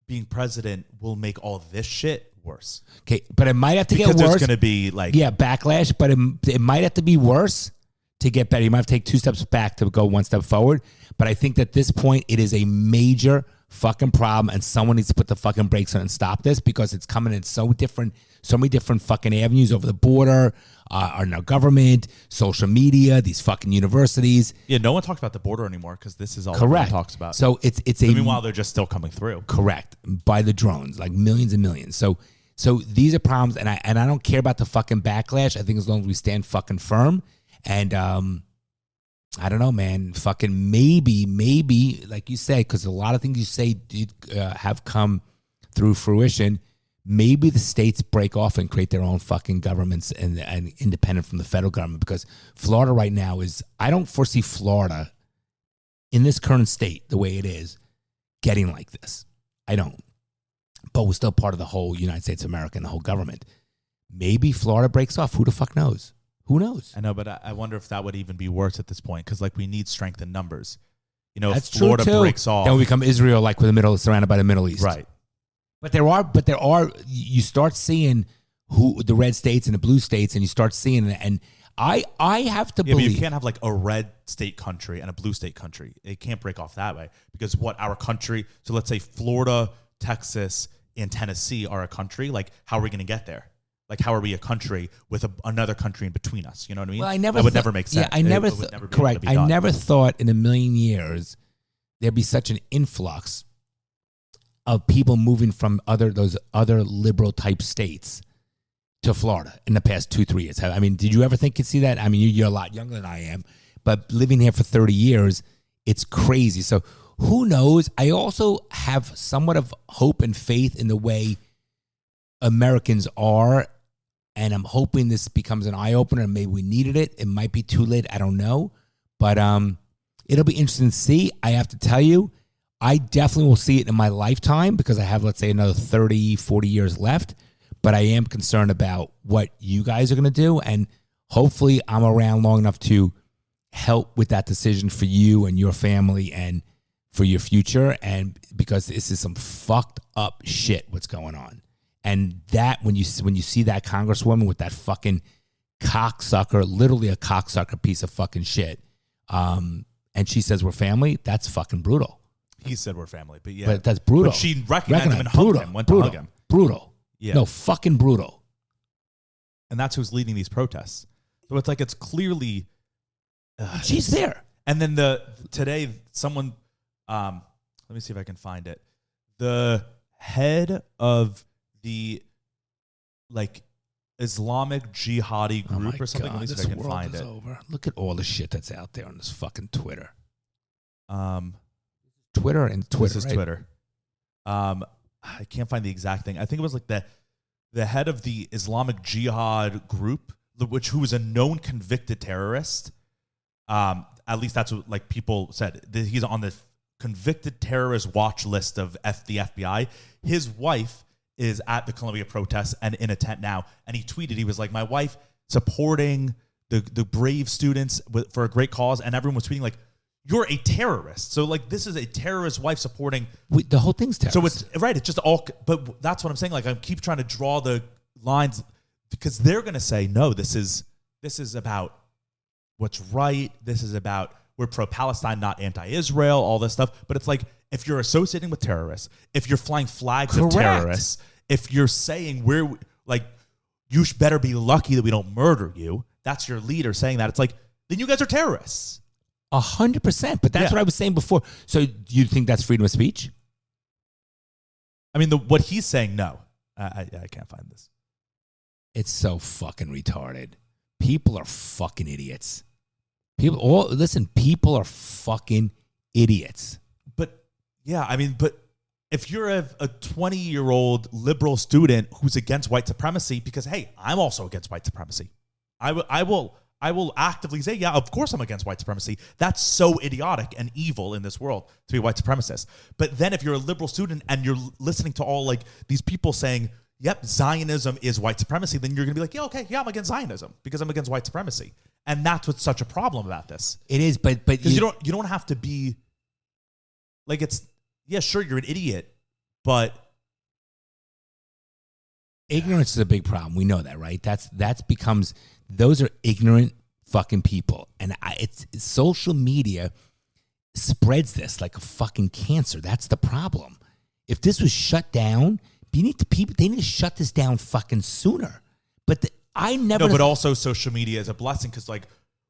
being president will make all this shit worse. Okay, but it might have to get worse. Because there's going to be backlash, but it might have to be worse to get better. You might have to take 2 steps back to go 1 step forward. But I think that at this point, it is a major fucking problem, and someone needs to put the fucking brakes on and stop this because it's coming in so many different fucking avenues over the border, our government, social media, these fucking universities. Yeah, no one talks about the border anymore because this is all correct. Everyone talks about. So it's meanwhile they're just still coming through. Correct, by the drones, like millions and millions. So these are problems, and I don't care about the fucking backlash. I think as long as we stand fucking firm, and I don't know, man. Fucking maybe, like you said, because a lot of things you say did have come through fruition. Maybe the states break off and create their own fucking governments and independent from the federal government. Because Florida right now I don't foresee Florida in this current state, the way it is, getting like this. I don't. But we're still part of the whole United States of America and the whole government. Maybe Florida breaks off. Who the fuck knows? Who knows? I know, but I wonder if that would even be worse at this point because, we need strength in numbers. That's if Florida true too. breaks off, then we become Israel, with surrounded by the Middle East, right? But there are. You start seeing who the red states and the blue states, and you start seeing, and I have to believe. But you can't have a red state country and a blue state country. It can't break off that way because our country. So let's say Florida, Texas, and Tennessee are a country. How are we going to get there? How are we a country with another country in between us? You know what I mean? Well, that would never make sense. Yeah, I never correct. I never thought in a million years there'd be such an influx of people moving from those other liberal type states to Florida in the past 2-3 years. I mean, did you ever think you'd see that? I mean, you're a lot younger than I am, but living here for 30 years, it's crazy. So who knows? I also have somewhat of hope and faith in the way Americans are. And I'm hoping this becomes an eye-opener, and maybe we needed it. It might be too late. I don't know. But it'll be interesting to see. I have to tell you, I definitely will see it in my lifetime because I have, let's say, another 30, 40 years left. But I am concerned about what you guys are going to do. And hopefully I'm around long enough to help with that decision for you and your family and for your future. And because this is some fucked up shit what's going on. And that when you see that congresswoman with that fucking cocksucker, literally a cocksucker piece of fucking shit, and she says we're family, that's fucking brutal. He said we're family, but yeah. But that's brutal. But she recognized him and hugged him, went to hug him. Brutal. Yeah. No, fucking brutal. And that's who's leading these protests. So it's clearly... she's there. And then today, someone... let me see if I can find it. The head of the Islamic jihadi group or something. God, let me see if I can find it. Over. Look at all the shit that's out there on this fucking Twitter. Twitter. This is right? Twitter. I can't find the exact thing. I think it was the head of the Islamic jihad group, who was a known convicted terrorist. At least that's what people said. He's on the convicted terrorist watch list of the FBI. His wife is at the Columbia protests and in a tent now. And he tweeted, he was like, my wife supporting the brave students for a great cause. And everyone was tweeting you're a terrorist. So this is a terrorist wife supporting. The whole thing's terrorist. So it's right. It's just all, but that's what I'm saying. I keep trying to draw the lines because they're going to say, no, this is about what's right. This is about, we're pro-Palestine, not anti-Israel, all this stuff. But it's if you're associating with terrorists, if you're flying flags of terrorists, if you're saying you better be lucky that we don't murder you, that's your leader saying that. It's then you guys are terrorists. 100%. But that's what I was saying before. So do you think that's freedom of speech? I mean, what he's saying, no. I can't find this. It's so fucking retarded. People are fucking idiots. People are fucking idiots. But yeah, I mean, but if you're a 20-year-old liberal student who's against white supremacy, because hey, I'm also against white supremacy. I will actively say, yeah, of course I'm against white supremacy. That's so idiotic and evil in this world to be a white supremacist. But then if you're a liberal student and you're listening to all these people saying, yep, Zionism is white supremacy, then you're going to be like, yeah, okay, yeah, I'm against Zionism because I'm against white supremacy. And that's what's such a problem about this. It is, but because you don't have to be like, it's, yeah, sure, you're an idiot, but ignorance is a big problem. We know that, right? Those are ignorant fucking people. And it's social media spreads this like a fucking cancer. That's the problem. If this was shut down, they need to shut this down fucking sooner. But but also social media is a blessing because like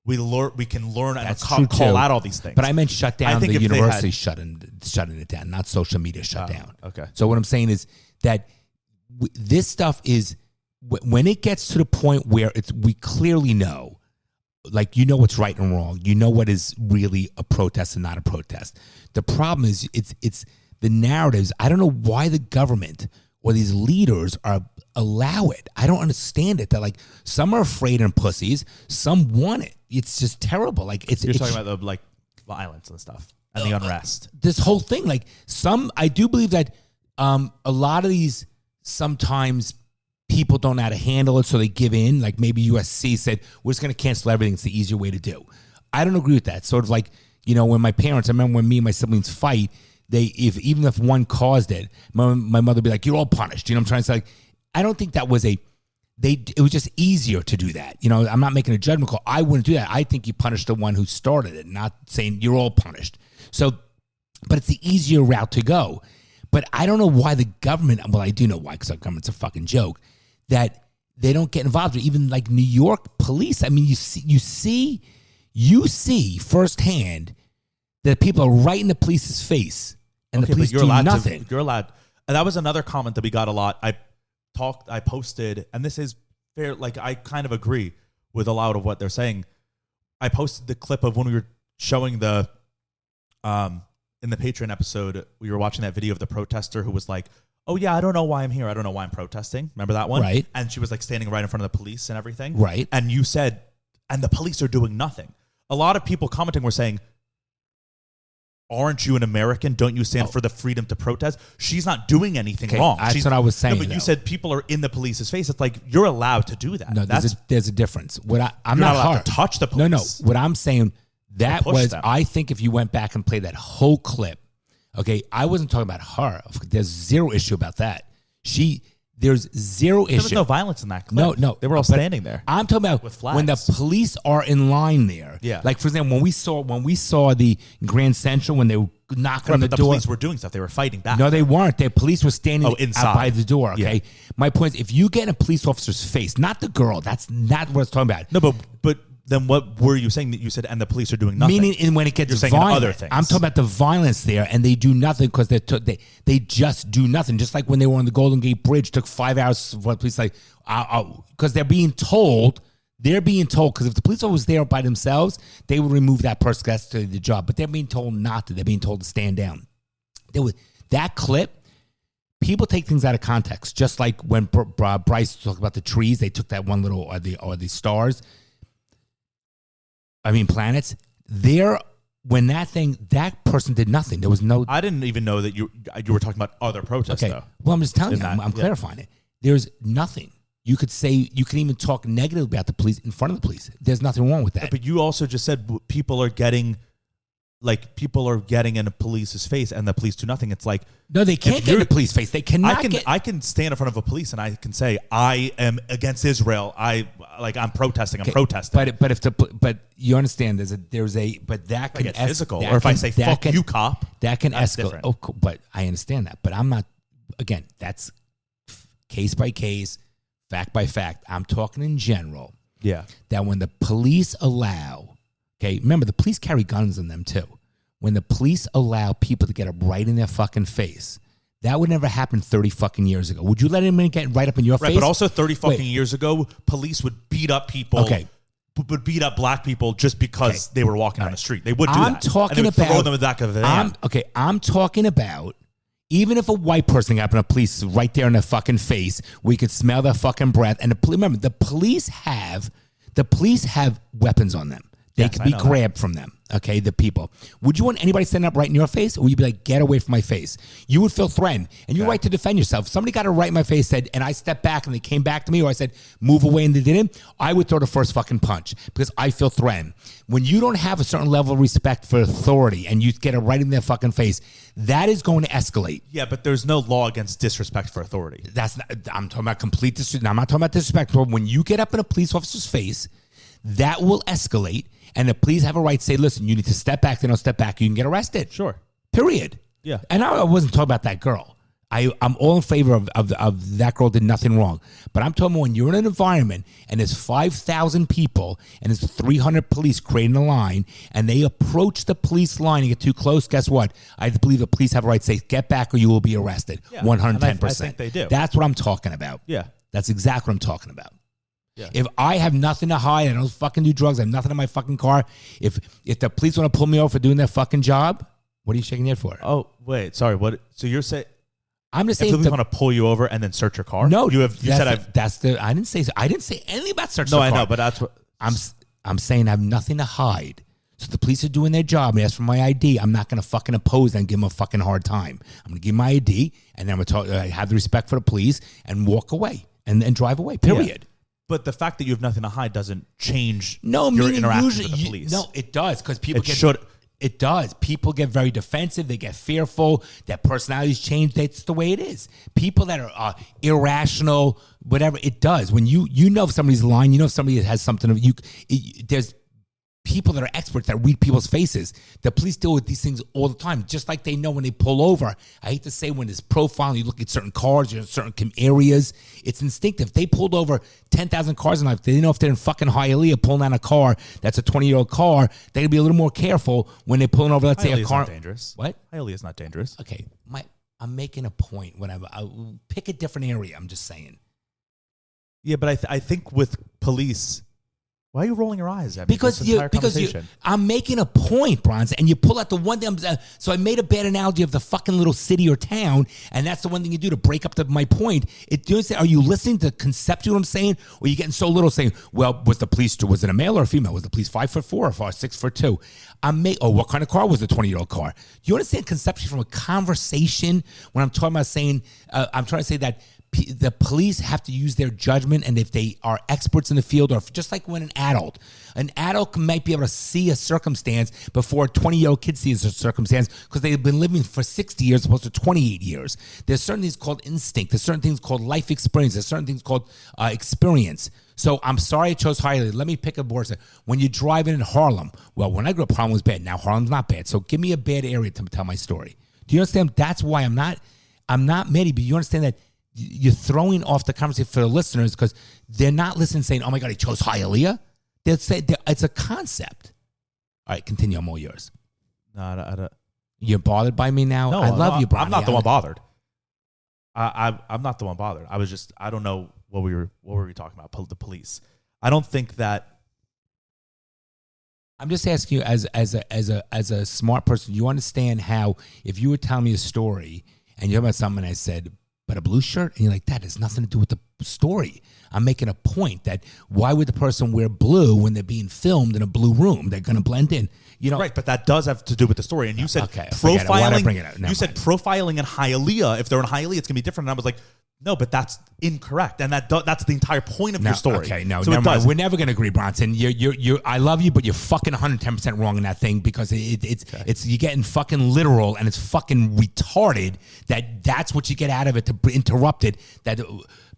we can learn and call out all these things. But I meant shut down the university shutting it down, not social media shut down. Okay. So what I'm saying is that this stuff is when it gets to the point where we clearly know, like, you know what's right and wrong. You know what is really a protest and not a protest. The problem is it's the narratives. I don't know why the government or these leaders allow it. I don't understand it. That like some are afraid and pussies, some want it. It's just terrible. Like you're talking about the like violence and stuff and the unrest. This whole thing, like I do believe that a lot of these sometimes people don't know how to handle it, so they give in. Like maybe USC said, we're just going to cancel everything. It's the easier way to do. I don't agree with that. Sort of like, when my parents, I remember when me and my siblings fight, even if one caused it, my mother would be like, you're all punished. You know what I'm trying to say? Like, I don't think that was it was just easier to do that. I'm not making a judgment call. I wouldn't do that. I think you punish the one who started it, not saying you're all punished. So, but it's the easier route to go. But I don't know why the government, well, I do know why, because the government's a fucking joke, that they don't get involved. Even like New York police. I mean, you see firsthand that people are right in the police's face, and the police do nothing. You're allowed. And that was another comment that we got a lot. I posted, and this is fair. Like, I kind of agree with a lot of what they're saying. I posted the clip of when we were showing the, in the Patreon episode, we were watching that video of the protester who was like, oh yeah, I don't know why I'm here. I don't know why I'm protesting. Remember that one? Right. And she was like standing right in front of the police and everything. Right. And you said, and the police are doing nothing. A lot of people commenting were saying, aren't you an American? Don't you stand for the freedom to protest? She's not doing anything wrong. That's what I was saying. No, but you said people are in the police's face. It's like, you're allowed to do that. No, there's a difference. I'm not not allowed to touch the police. No. What I'm saying, that was, them. I think if you went back and played that whole clip, okay, I wasn't talking about her. There's zero issue about that. There's zero issue. There was no violence in that clip. No. They were all standing there. I'm talking about with flags. When the police are in line there. Yeah. Like, for example, when we saw the Grand Central, when they were knocking on the door. The police were doing stuff. They were fighting back. No, they weren't. The police were standing inside. out by the door, okay? Yeah. My point is, if you get in a police officer's face, not the girl, that's not what I was talking about. No, but then what were you saying that you said, and the police are doing nothing? Meaning, when it gets You're violent, other things. I'm talking about the violence there, and they do nothing because they just do nothing. Just like when they were on the Golden Gate Bridge, took 5 hours for the police, like, because they're being told, because if the police was there by themselves, they would remove that person. That's the job. But they're being told not to. They're being told to stand down. That clip, people take things out of context. Just like when Bryce talked about the trees, they took that one little, or the stars. I mean, planets. When that person did nothing. There was no. I didn't even know that you were talking about other protests. Okay. Though. Well, I'm just telling you. I'm clarifying it. There's nothing. You could even talk negatively about the police in front of the police. There's nothing wrong with that. Yeah, but you also just said people are getting in a police's face, and the police do nothing. It's like, no, they can't get in the police's face. They cannot. I can stand in front of a police and I can say I am against Israel. I'm protesting. I'm protesting. But you understand but that can get physical. Or if I say fuck you, cop, that can escalate. Different. Oh, but I understand that. But I'm not. Again, that's case by case, fact by fact. I'm talking in general. Yeah. That when the police allow. Okay, remember, the police carry guns in them, too. When the police allow people to get up right in their fucking face, that would never happen 30 fucking years ago. Would you let anybody get right up in your face? Right, but also 30 fucking years ago, police would beat up people. Okay. Would beat up black people just because they were walking down the street. They would do I'm that. Talking and about, throw them in the back of the van. I'm talking about, even if a white person got up in a police right there in their fucking face, we could smell their fucking breath. And remember, the police have weapons on them. They can be grabbed from them. okay, the people. Would you want anybody standing up right in your face, or would you be like, get away from my face? You would feel threatened, and you're right to defend yourself. If somebody got it right in my face, said, and I stepped back and they came back to me, or I said, move away and they didn't, I would throw the first fucking punch because I feel threatened. When you don't have a certain level of respect for authority and you get it right in their fucking face, that is going to escalate. Yeah, but there's no law against disrespect for authority. That's not, I'm talking about complete disrespect. I'm not talking about disrespect. But when you get up in a police officer's face, that will escalate, and the police have a right to say, listen, you need to step back. They don't step back, you can get arrested. Sure. Period. Yeah. And I wasn't talking about that girl. I'm all in favor of that girl did nothing wrong. But I'm talking about when you're in an environment and there's 5,000 people and there's 300 police creating a line and they approach the police line and get too close, guess what? I believe the police have a right to say, get back or you will be arrested. Yeah. 110%. I think they do. That's what I'm talking about. Yeah. That's exactly what I'm talking about. Yeah. If I have nothing to hide, I don't fucking do drugs, I have nothing in my fucking car, if the police want to pull me over for doing their fucking job, what are you shaking your head for? Oh, wait, sorry. What? So you're saying... I'm just if saying they want to pull you over and then search your car? No, I didn't say anything about searching. No, the car. I know, but that's what I'm saying. I have nothing to hide. So the police are doing their job and ask for my ID. I'm not going to fucking oppose and give them a fucking hard time. I'm going to give them my ID and then I'm going to have the respect for the police and walk away and drive away. Period. Yeah. But the fact that you have nothing to hide doesn't change your interaction with the police. No, it does because people should. It does. People get very defensive. They get fearful. Their personalities change. That's the way it is. People that are irrational, whatever, it does. When you know if somebody's lying, you know if somebody has something. There's people that are experts that read people's faces. The police deal with these things all the time, just like they know when they pull over. I hate to say when there's profiling, you look at certain cars or certain areas, it's instinctive. They pulled over 10,000 cars in life. They didn't know if they're in fucking Hialeah pulling down a car that's a 20-year-old car. They're going to be a little more careful when they're pulling over, let's say, a car. Not dangerous. What? Hialeah is not dangerous. Okay. I'm making a point. Whatever. I'll pick a different area. I'm just saying. Yeah, but I think with police... Why are you rolling your eyes at me? Because I'm making a point, Bronze, and you pull out the one thing. So I made a bad analogy of the fucking little city or town, and that's the one thing you do to break up my point. Are you listening to conceptually what I'm saying, or are you getting so little saying, well, was it a male or a female? Was the police 5'4" or 6'2"? What kind of car was the 20-year-old car? You understand conceptually from a conversation when I'm talking about saying, I'm trying to say that the police have to use their judgment, and if they are experts in the field, or just like when an adult might be able to see a circumstance before a 20-year-old kid sees a circumstance because they've been living for 60 years as opposed to 28 years. There's certain things called instinct. There's certain things called life experience. There's certain things called experience. So I'm sorry I chose Hialeah. Let me pick a board. When you're driving in Harlem, well, when I grew up, Harlem was bad. Now Harlem's not bad. So give me a bad area to tell my story. Do you understand? That's why I'm not mad, but you understand that you're throwing off the conversation for the listeners because they're not listening saying, oh my God, he chose Hialeah. They'll say it's a concept. All right, continue. I'm all yours. No, I don't. You're bothered by me now? No, I love you, Bronny. I'm not the one bothered. I'm not the one bothered. I don't know what were we talking about? The police. I don't think that. I'm just asking you as a smart person, you understand how if you were telling me a story and you're about something I said, but a blue shirt, and you're like, that has nothing to do with the story. I'm making a point that why would the person wear blue when they're being filmed in a blue room? They're going to blend in, right? But that does have to do with the story. And you said profiling. You said profiling in Hialeah. If they're in Hialeah, it's going to be different. And I was like, no, but that's incorrect, and that's the entire point of your story. Okay, no, so never mind. We're never going to agree, Bronson. I love you, but you're fucking 110% wrong in that thing because it's you're getting fucking literal, and it's fucking retarded. That's what you get out of it to interrupt it. That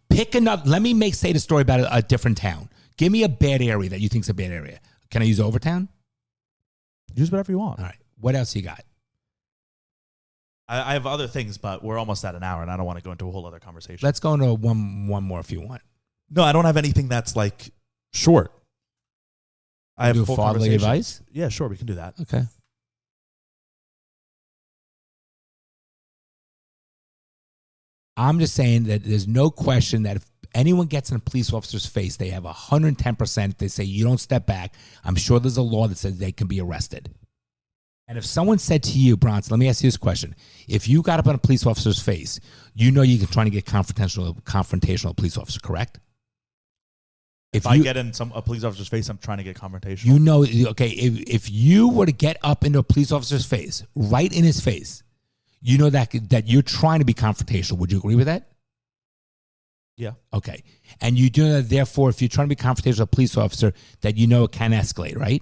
pick another. Let me say the story about a different town. Give me a bad area that you think's a bad area. Can I use Overtown? Use whatever you want. All right. What else you got? I have other things, but we're almost at an hour, and I don't want to go into a whole other conversation. Let's go into one more if you want. No, I don't have anything that's like short. I have do full fatherly advice? Yeah, sure, we can do that. Okay. I'm just saying that there's no question that if anyone gets in a police officer's face, they have 110%. They say you don't step back. I'm sure there's a law that says they can be arrested. And if someone said to you, Bronson, let me ask you this question. If you got up on a police officer's face, you know you can try to get confrontational with a police officer, correct? If I get in a police officer's face, I'm trying to get confrontational. You know, okay, if you were to get up into a police officer's face, right in his face, you know that you're trying to be confrontational. Would you agree with that? Yeah. Okay. And you do that, therefore, if you're trying to be confrontational with a police officer, that you know it can escalate, right?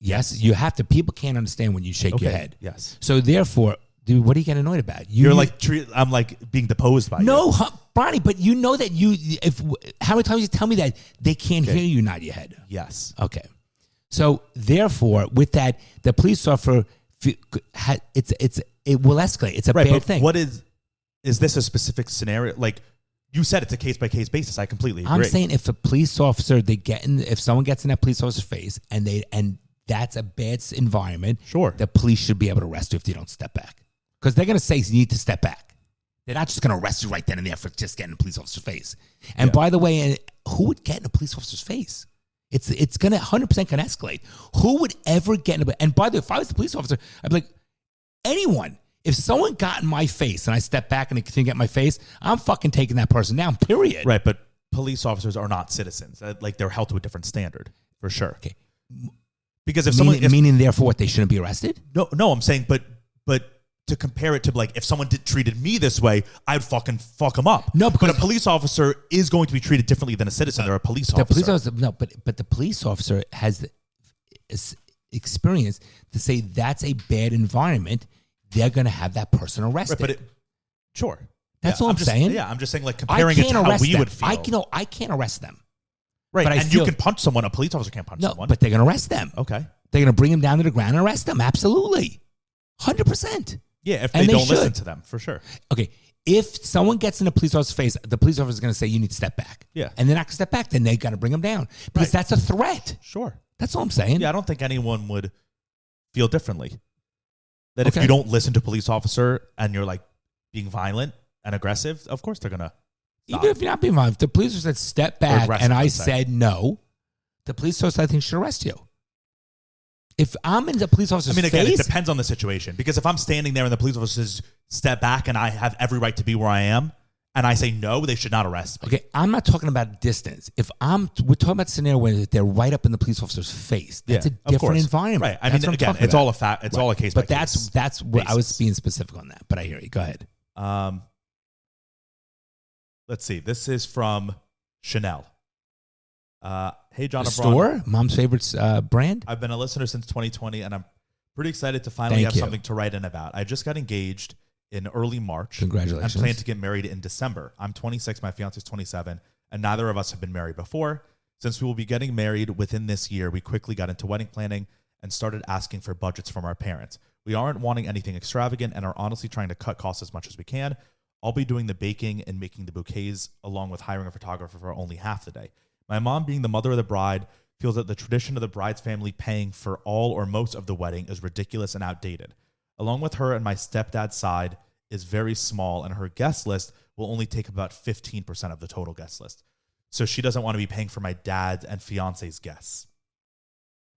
Yes. You have to. People can't understand when you shake your head. Yes. So therefore, dude, what do you get annoyed about? I'm like being deposed by you. No, Bronny, but you know that how many times you tell me that they can't hear you nod your head? Yes. Okay. So therefore, with that, the police officer, it will escalate. It's a bad thing. What is this a specific scenario? Like you said, it's a case by case basis. I completely agree. I'm saying if a police officer, if someone gets in that police officer's face and that's a bad environment, sure, the police should be able to arrest you if you don't step back. Because they're going to say you need to step back. They're not just going to arrest you right then and there for just getting in a police officer's face. And by the way, who would get in a police officer's face? It's going to 100% going to escalate. Who would ever get in and by the way, if I was the police officer, I'd be like, anyone. If someone got in my face and I step back and they continue to get in my face, I'm fucking taking that person down, period. Right, but police officers are not citizens. Like they're held to a different standard, for sure. Okay. Because if meaning therefore what, they shouldn't be arrested? No, I'm saying, but to compare it to like if someone treated me this way, I'd fucking fuck them up. No, because but a police officer is going to be treated differently than a citizen. They're a police officer. The police officer, no, but the police officer has experience to say that's a bad environment. They're going to have that person arrested. Right, sure. That's all I'm saying. Yeah, I'm just saying like comparing it to how we would feel. I can't arrest them. Right, and you can punch someone. A police officer can't punch someone. But they're going to arrest them. Okay. They're going to bring them down to the ground and arrest them. Absolutely. 100%. Yeah, if they don't listen to them, for sure. Okay. If someone gets in a police officer's face, the police officer is going to say, you need to step back. Yeah. And they're not going to step back, then they got to bring them down. Because that's a threat. Sure. That's all I'm saying. Yeah, I don't think anyone would feel differently. That if you don't listen to a police officer and you're like being violent and aggressive, of course they're going to stop. Even if you're not being violent, if the police officer said step back and I said no, the police officer, I think, should arrest you. If I'm in the police officer's face... it depends on the situation. Because if I'm standing there and the police officer says step back and I have every right to be where I am, and I say no, they should not arrest me. Okay, I'm not talking about distance. We're talking about a scenario where they're right up in the police officer's face. That's a different environment. Right. I mean, again, it's all a fact. It's all a case by case. But that's what I was being specific on that. But I hear you. Go ahead. Let's see. This is from Chanel. Hey, Jon and Bron. Store? Mom's favorite brand? I've been a listener since 2020, and I'm pretty excited to finally have something to write in about. I just got engaged in early March. Congratulations. And plan to get married in December. I'm 26, my fiance is 27, and neither of us have been married before. Since we will be getting married within this year, we quickly got into wedding planning and started asking for budgets from our parents. We aren't wanting anything extravagant and are honestly trying to cut costs as much as we can. I'll be doing the baking and making the bouquets along with hiring a photographer for only half the day. My mom, being the mother of the bride, feels that the tradition of the bride's family paying for all or most of the wedding is ridiculous and outdated. Along with her and my stepdad's side is very small, and her guest list will only take about 15% of the total guest list. So she doesn't want to be paying for my dad's and fiance's guests.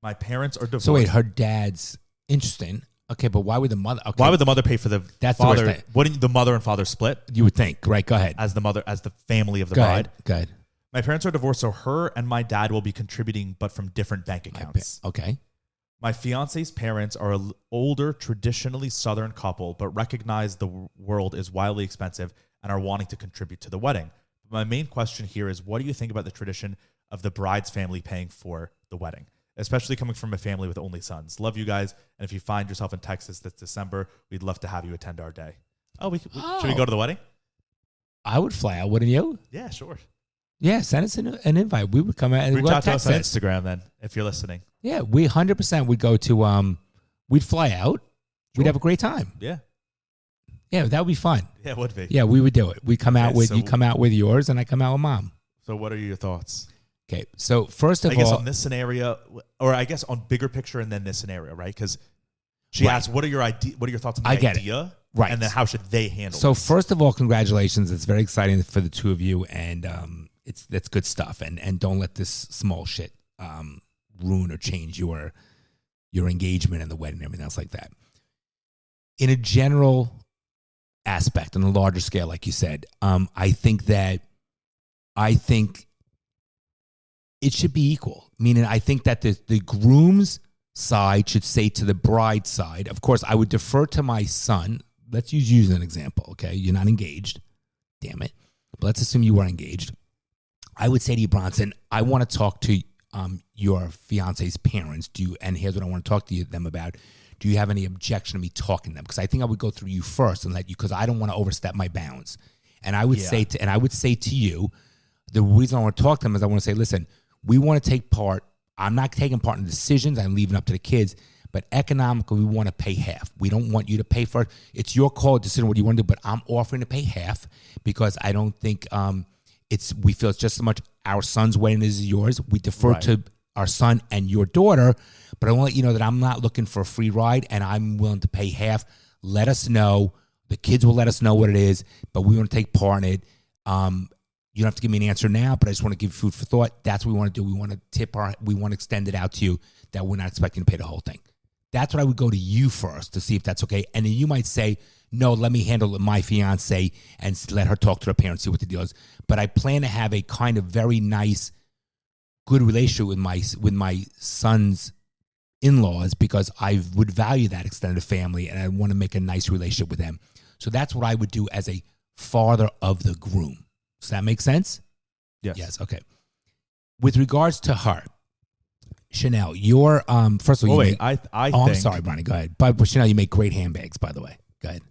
My parents are divorced. So wait, her dad's interesting. Okay, but why would the mother? Okay. Why would the mother pay for the father? The wouldn't the mother and father split? You would think, right? Go ahead. As the family of the bride. Go ahead. My parents are divorced, so her and my dad will be contributing, but from different bank accounts. Okay. My fiance's parents are an older, traditionally Southern couple, but recognize the world is wildly expensive and are wanting to contribute to the wedding. My main question here is, what do you think about the tradition of the bride's family paying for the wedding, especially coming from a family with only sons? Love you guys, and if you find yourself in Texas this December, we'd love to have you attend our day. Should we go to the wedding? I would fly out, wouldn't you? Yeah, sure. Yeah, send us an invite. We would come out and reach out to us on Instagram then, if you're listening. Yeah, we 100% would go to, we'd fly out. Sure. We'd have a great time. Yeah. Yeah, that would be fun. Yeah, it would be. Yeah, we would do it. We come out with, you come out with yours and I come out with mom. So what are your thoughts? Okay, so first of all. I guess on this scenario, or I guess on bigger picture and then this scenario, right? Because she asked, what are your thoughts on the idea? Right. And then how should they handle it? So first of all, congratulations. It's very exciting for the two of you, and that's good stuff. And don't let this small shit ruin or change your engagement and the wedding and everything else like that. In a general aspect, on a larger scale, like you said, I think it should be equal. Meaning, I think that the groom's side should say to the bride's side, of course, I would defer to my son. Let's use you as an example, okay? You're not engaged. Damn it. But let's assume you were engaged. I would say to you, Bronson, I want to talk to your fiance's parents. And here's what I want to talk to them about. Do you have any objection to me talking to them? Because I think I would go through you first and let you, because I don't want to overstep my bounds. And I would say to you, the reason I want to talk to them is I want to say, listen, we want to take part. I'm not taking part in decisions. I'm leaving up to the kids. But economically, we want to pay half. We don't want you to pay for it. It's your call to decide what you want to do. But I'm offering to pay half because I don't think we feel it's just as much our son's wedding as yours. We defer to our son and your daughter. But I want to let you know that I'm not looking for a free ride, and I'm willing to pay half. Let us know. The kids will let us know what it is, but we want to take part in it. You don't have to give me an answer now, but I just want to give you food for thought. That's what we want to do. We want to we want to extend it out to you that we're not expecting to pay the whole thing. That's what I would go to you first to see if that's okay. And then you might say, no, let me handle it, my fiance, and let her talk to her parents, see what the deal is. But I plan to have a kind of very nice, good relationship with my son's in-laws because I would value that extended family and I want to make a nice relationship with them. So that's what I would do as a father of the groom. Does that make sense? Yes. Okay. With regards to her, Chanel, you're first of all, I'm sorry, Bronny. Go ahead. But Chanel, you make great handbags, by the way. Go ahead.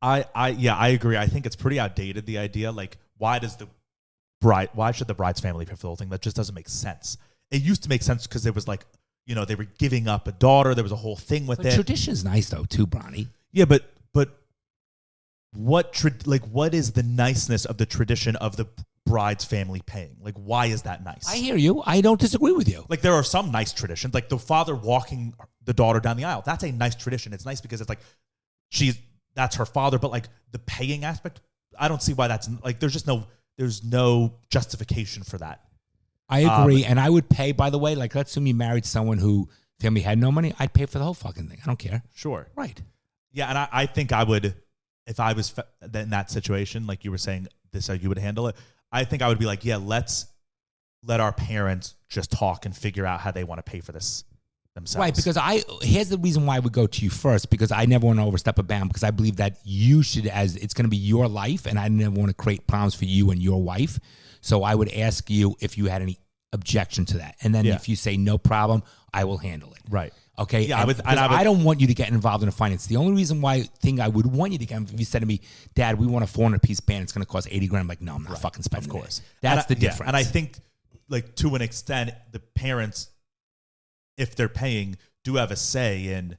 I agree. I think it's pretty outdated. The idea, like, why should the bride's family pay for the whole thing? That just doesn't make sense. It used to make sense because it was like, they were giving up a daughter. There was a whole thing with it. Tradition is nice though, too, Bronny. Yeah, but what is the niceness of the tradition of the bride's family paying? Like, why is that nice? I hear you. I don't disagree with you. Like, there are some nice traditions, like the father walking the daughter down the aisle. That's a nice tradition. It's nice because it's like that's her father. But like the paying aspect, I don't see why that's like. There's no justification for that. I agree, and I would pay. By the way, like let's assume you married someone who family had no money. I'd pay for the whole fucking thing. I don't care. Sure. Right. Yeah, and I think I would, if I was in that situation, like you were saying, this how you would handle it. I think I would be like, yeah, let's let our parents just talk and figure out how they want to pay for this themselves. Right, because here's the reason why I would go to you first, because I never want to overstep a bound, because I believe that you should, as it's going to be your life, and I never want to create problems for you and your wife. So I would ask you if you had any objection to that. And then if you say no problem, I will handle it. Right. Okay. Yeah, I don't want you to get involved in the finance. The only reason why I would want you to get, if you said to me, Dad, we want a 400-piece band, it's going to cost $80,000. I'm like, no, I'm not fucking spending. Of course. That's the difference. And I think, like, to an extent, the parents, if they're paying, do have a say in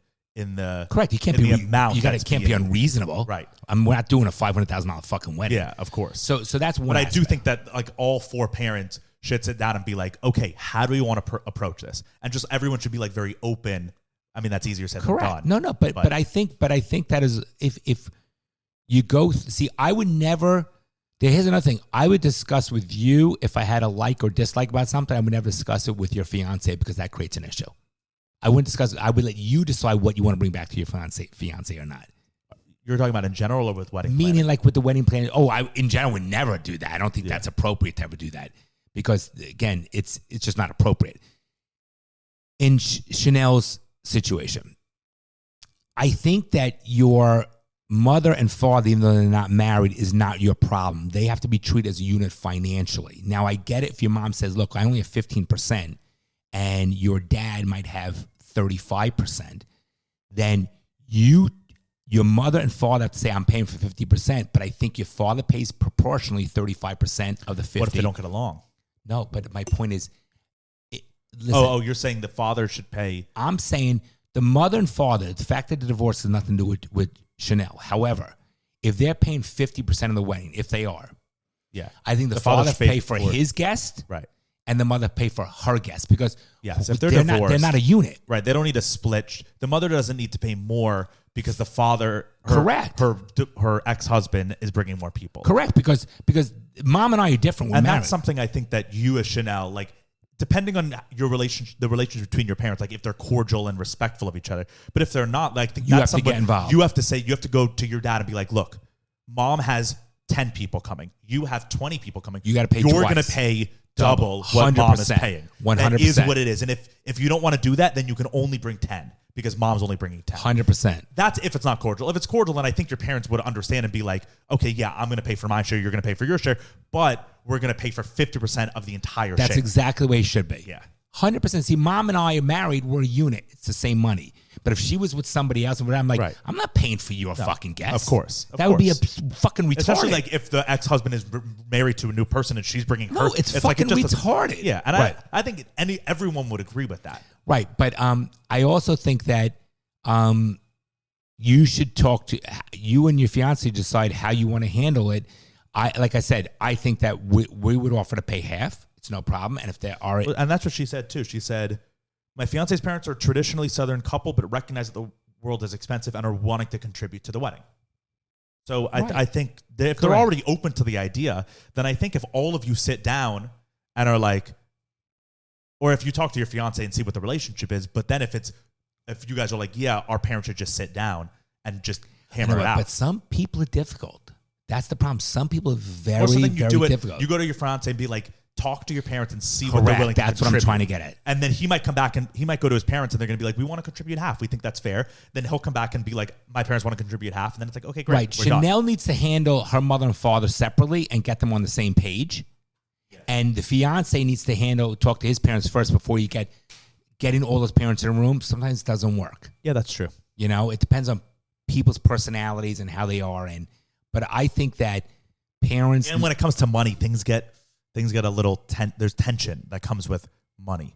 the correct. You can't be amount. You can't be unreasonable. Right. We're not doing a $500,000 fucking wedding. Yeah, of course. So that's one. But I do think that like all four parents should sit down and be like, okay, how do we want to approach this? And just everyone should be like very open. I mean, that's easier said than done. No, but I think that is if you go see, I would never. Here's another thing. I would discuss with you if I had a like or dislike about something. I would never discuss it with your fiance because that creates an issue. I wouldn't discuss it. I would let you decide what you want to bring back to your fiance or not. You're talking about in general or with wedding Meaning planning? like with the wedding planning. In general would never do that. I don't think that's appropriate to ever do that because, again, it's just not appropriate. In Chanel's situation, I think that your mother and father, even though they're not married, is not your problem. They have to be treated as a unit financially. Now, I get it if your mom says, look, I only have 15%, and your dad might have 35%, then your mother and father have to say, I'm paying for 50%, but I think your father pays proportionally 35% of the 50%. What if they don't get along? No, but my point is... Listen, you're saying the father should pay... I'm saying the mother and father, the fact that the divorce has nothing to do with Chanel. However, if they're paying 50% of the wedding, if they are, I think the father pay for his guest, right, and the mother pay for her guest because if they're divorced, they're not a unit, right? They don't need to split. The mother doesn't need to pay more because the father, her ex-husband is bringing more people. Correct, because mom and I are different. And that's something I think that you as Chanel, like, depending on your relationship, the relationship between your parents, like if they're cordial and respectful of each other, but if they're not, like, you have to get involved. You have to go to your dad and be like, look, mom has 10 people coming. You have 20 people coming. You got to pay. You're going to pay double what mom is paying. 100%. That is what it is. And if you don't want to do that, then you can only bring 10 because mom's only bringing 10. 100%. That's if it's not cordial. If it's cordial, then I think your parents would understand and be like, okay, yeah, I'm going to pay for my share. You're going to pay for your share, but we're going to pay for 50% of the entire share. That's exactly the way it should be. Yeah. 100%. See, mom and I are married. We're a unit. It's the same money. But if she was with somebody else, I'm like, right. I'm not paying for your fucking guest. Of course. That would be a fucking retarded. Especially like if the ex-husband is married to a new person and she's bringing her. No, it's fucking like retarded. Yeah. And right. I think everyone would agree with that. Right. But I also think that you should talk to you and your fiance, decide how you want to handle it. Like I said, I think that we would offer to pay half. It's no problem. And if there are... And that's what she said, too. She said, my fiance's parents are a traditionally Southern couple, but recognize that the world is expensive and are wanting to contribute to the wedding. So right. I think that if they're already open to the idea, then I think if all of you sit down and are like... Or if you talk to your fiance and see what the relationship is, but then if you guys are like, yeah, our parents should just sit down and just hammer it out. But some people are difficult. That's the problem. Some people are very, very difficult. You go to your fiance and be like, talk to your parents and see Correct. what they're willing to contribute. That's what I'm trying to get at. And then he might come back and he might go to his parents and they're going to be like, we want to contribute half. We think that's fair. Then he'll come back and be like, my parents want to contribute half. And then it's like, okay, great. Right. Chanel needs to handle her mother and father separately and get them on the same page. Yeah. And the fiance needs to talk to his parents first before you getting all those parents in a room. Sometimes it doesn't work. Yeah, that's true. You know, it depends on people's personalities and how they are. But I think that parents... And when it comes to money, things get a little there's tension that comes with money.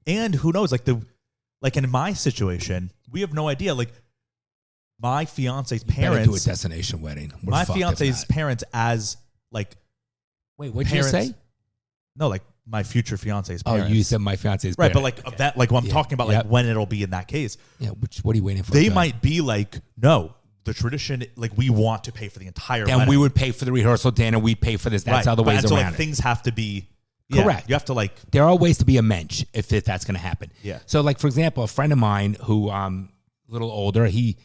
And who knows, like in my situation, we have no idea. Like my fiance's parents do a destination wedding. My fiance's parents as like wait, what did you say? No, like my future fiance's parents. Oh, you said my fiance's parents. Right, but like event, like what I'm talking about, like when it'll be in that case. Yeah, what are you waiting for? They might be like, no, the tradition, like we want to pay for the entire wedding. And we would pay for the rehearsal dinner, we'd pay for this. That's how the ways so around like, it. Things have to be correct. You have to like... There are ways to be a mensch if that's going to happen. Yeah. So like, for example, a friend of mine who a little older, he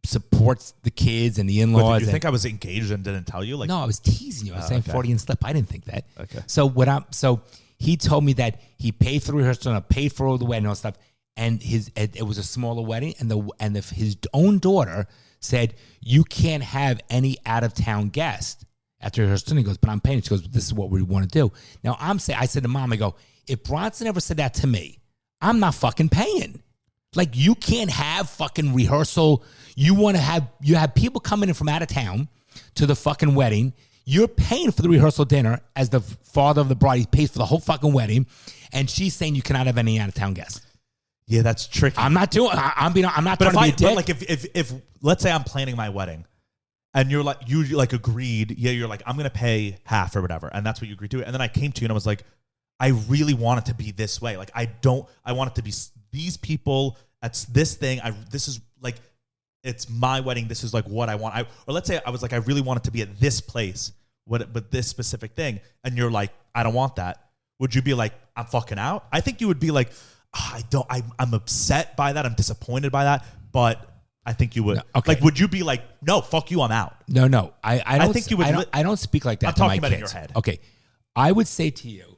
supports the kids and the in-laws. Did you think I was engaged and didn't tell you? Like, no, I was teasing you. I was saying 40 and slip. I didn't think that. Okay. So he told me that he paid for the rehearsal and paid for all the wedding and all stuff. And it was a smaller wedding, and his own daughter said, you can't have any out-of-town guest after rehearsal. He goes, but I'm paying. She goes, this is what we want to do. Now, I said to Mom, I go, if Bronson ever said that to me, I'm not fucking paying. Like, you can't have fucking rehearsal. You have people coming in from out of town to the fucking wedding. You're paying for the rehearsal dinner as the father of the bride. He pays for the whole fucking wedding. And she's saying you cannot have any out-of-town guests. Yeah, that's tricky. I'm not trying to be a dick. But like if let's say I'm planning my wedding and you agreed, yeah, you're like, I'm going to pay half or whatever. And that's what you agreed to. And then I came to you and I was like, I really want it to be this way. Like, I want it to be these people. That's this thing. This is like, it's my wedding. This is like what I want. Or let's say I was like, I really want it to be at this place, but this specific thing. And you're like, I don't want that. Would you be like, I'm fucking out? I think you would be like, I'm upset by that. I'm disappointed by that. But I think you would. No, okay. Like, would you be like, no, fuck you, I'm out? No. I don't think you would. I don't speak like that. I'm to talking my about kids. In your head. Okay. I would say to you,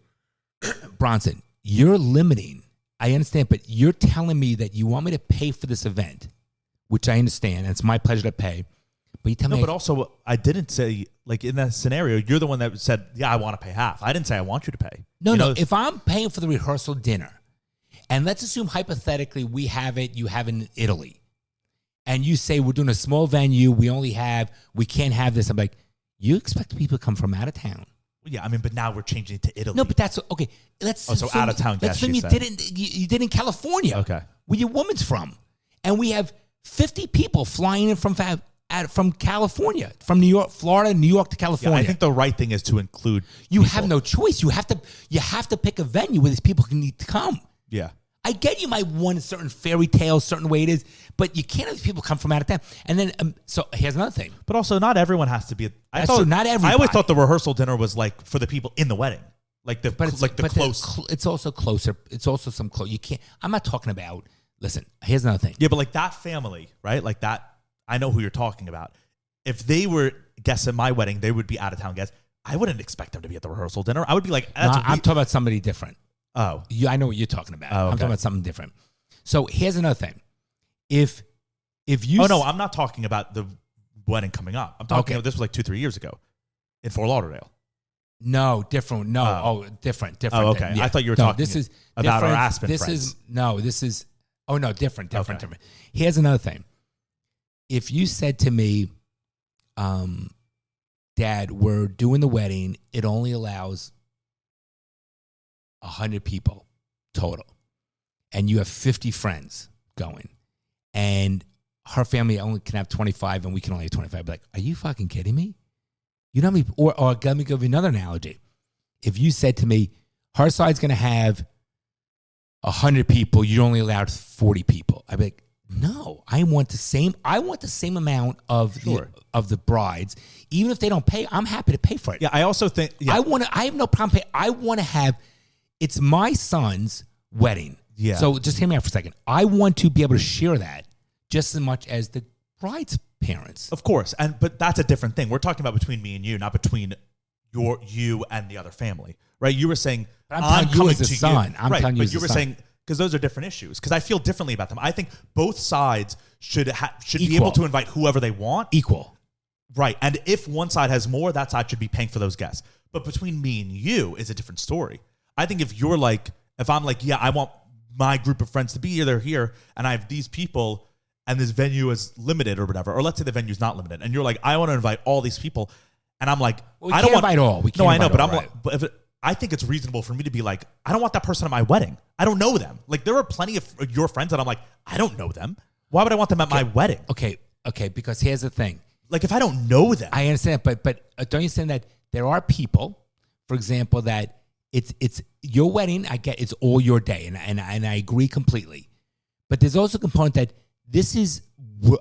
Bronson, you're limiting. I understand, but you're telling me that you want me to pay for this event, which I understand, and it's my pleasure to pay. But you tell me. But also, I didn't say, like, in that scenario, you're the one that said, yeah, I want to pay half. I didn't say I want you to pay. No. If I'm paying for the rehearsal dinner, and let's assume hypothetically you have it in Italy, and you say we're doing a small venue, we can't have this. I'm like, you expect people to come from out of town. Yeah, I mean, but now we're changing it to Italy. No, but that's okay. So out of town guests. Let's assume you did in California. Okay. Where your woman's from, and we have 50 people flying in from California, from New York, Florida, New York to California. Yeah, I think the right thing is to include. You have no choice. You have to pick a venue where these people can need to come. Yeah. I get you might want a certain fairy tale, certain way it is, but you can't have these people come from out of town. And then, so here's another thing. But also, not everyone has to be. Not everybody. I always thought the rehearsal dinner was like for the people in the wedding, close. It's also closer. It's also some close. You can't. I'm not talking about. Listen, here's another thing. Yeah, but like that family, right? Like that. I know who you're talking about. If they were guests at my wedding, they would be out of town guests. I wouldn't expect them to be at the rehearsal dinner. I would be like, I'm talking about somebody different. Oh. I know what you're talking about. Oh, okay. I'm talking about something different. So here's another thing. If you... Oh, no, I'm not talking about the wedding coming up. I'm talking about this was like 2-3 years ago in Fort Lauderdale. No, different. No, different. Oh, okay. Yeah. I thought you were talking this is about our different. Aspen friends. Different. Different. Here's another thing. If you said to me, Dad, we're doing the wedding, it only allows 100 people total, and you have 50 friends going, and her family only can have 25 and we can only have 25. I'd be like, are you fucking kidding me? You know what I mean? Or let me give you another analogy. If you said to me, her side's going to have 100 people, you only allowed 40 people. I'd be like, no, I want the same amount of the brides. Even if they don't pay, I'm happy to pay for it. Yeah, I also think I have no problem paying. I want to have, it's my son's wedding. Yeah. So just hear me out for a second. I want to be able to share that just as much as the bride's parents. Of course. But that's a different thing. We're talking about between me and you, not between you and the other family. Right? You were saying I'm telling you as a son. I'm telling you as a son. But you were saying, because those are different issues. Because I feel differently about them. I think both sides should be able to invite whoever they want. Equal. Right. And if one side has more, that side should be paying for those guests. But between me and you is a different story. I think if I'm like, yeah, I want my group of friends to be here, they're here, and I have these people, and this venue is limited or whatever, or let's say the venue's not limited, and you're like, I want to invite all these people, and I'm like, I don't want to invite all. No, I know, but I think it's reasonable for me to be like, I don't want that person at my wedding. I don't know them. Like, there are plenty of your friends that I'm like, I don't know them. Why would I want them at my wedding? Okay, because here's the thing. Like, if I don't know them. I understand, but don't you understand that there are people, for example, that it's your wedding, I get it's all your day, and I agree completely. But there's also a component that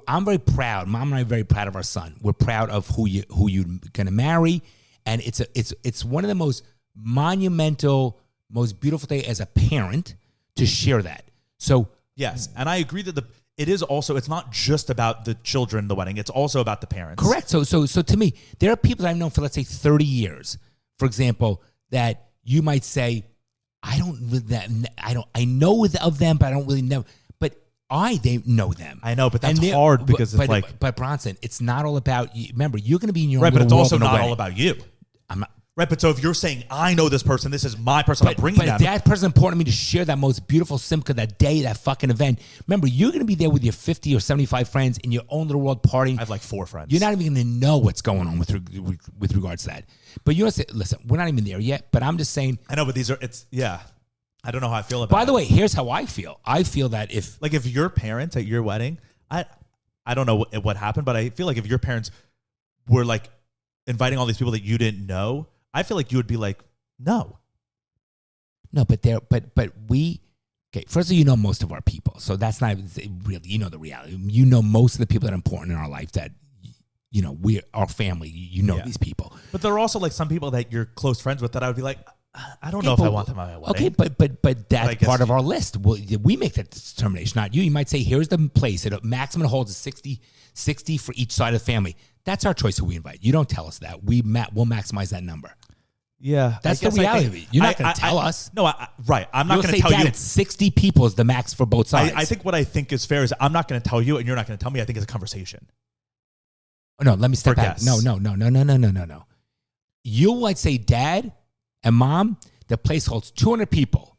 I'm very proud. Mom and I are very proud of our son. We're proud of who you're gonna marry, and it's one of the most monumental, most beautiful day as a parent to share that. So yes, and I agree that it is also, it's not just about the children, the wedding. It's also about the parents. Correct. So to me, there are people that I've known for, let's say, 30 years, for example, that you might say, I know of them, but I don't really know. But they know them. I know, but that's hard because it's like. But Bronson, it's not all about you. Remember, you're going to be in your own right, but it's also not wedding. all about you. I'm not. Right, but so if you're saying, I know this person, this is my person, I'm bringing them. But that person's important to me to share that most beautiful simcha, that day, that fucking event. Remember, you're going to be there with your 50 or 75 friends in your own little world partying. I have like 4 friends. You're not even going to know what's going on with regards to that. But you know, listen, we're not even there yet, but I'm just saying. I know, but I don't know how I feel about it. By the way, here's how I feel. I feel that if your parents at your wedding, I don't know what happened, but I feel like if your parents were like inviting all these people that you didn't know, I feel like you would be like, no, but we, okay. First of all, you know most of our people, so that's not really, you know, the reality. You know most of the people that are important in our life that, you know, our family. You know these people, but there are also like some people that you're close friends with that I would be like, I don't know if I want them at my wedding. Okay, but that's part of our list. Well, we make that determination, not you. You might say, here's the place. It maximum holds 60 for each side of the family. That's our choice who we invite. You don't tell us that. We'll maximize that number. Yeah. That's the reality of it. You're not going to tell us. No, right. I'm not going to tell you. It's 60 people is the max for both sides. I think what I think is fair is I'm not going to tell you and you're not going to tell me. I think it's a conversation. Oh, no, let me step back. No. You might say, Dad and Mom, the place holds 200 people.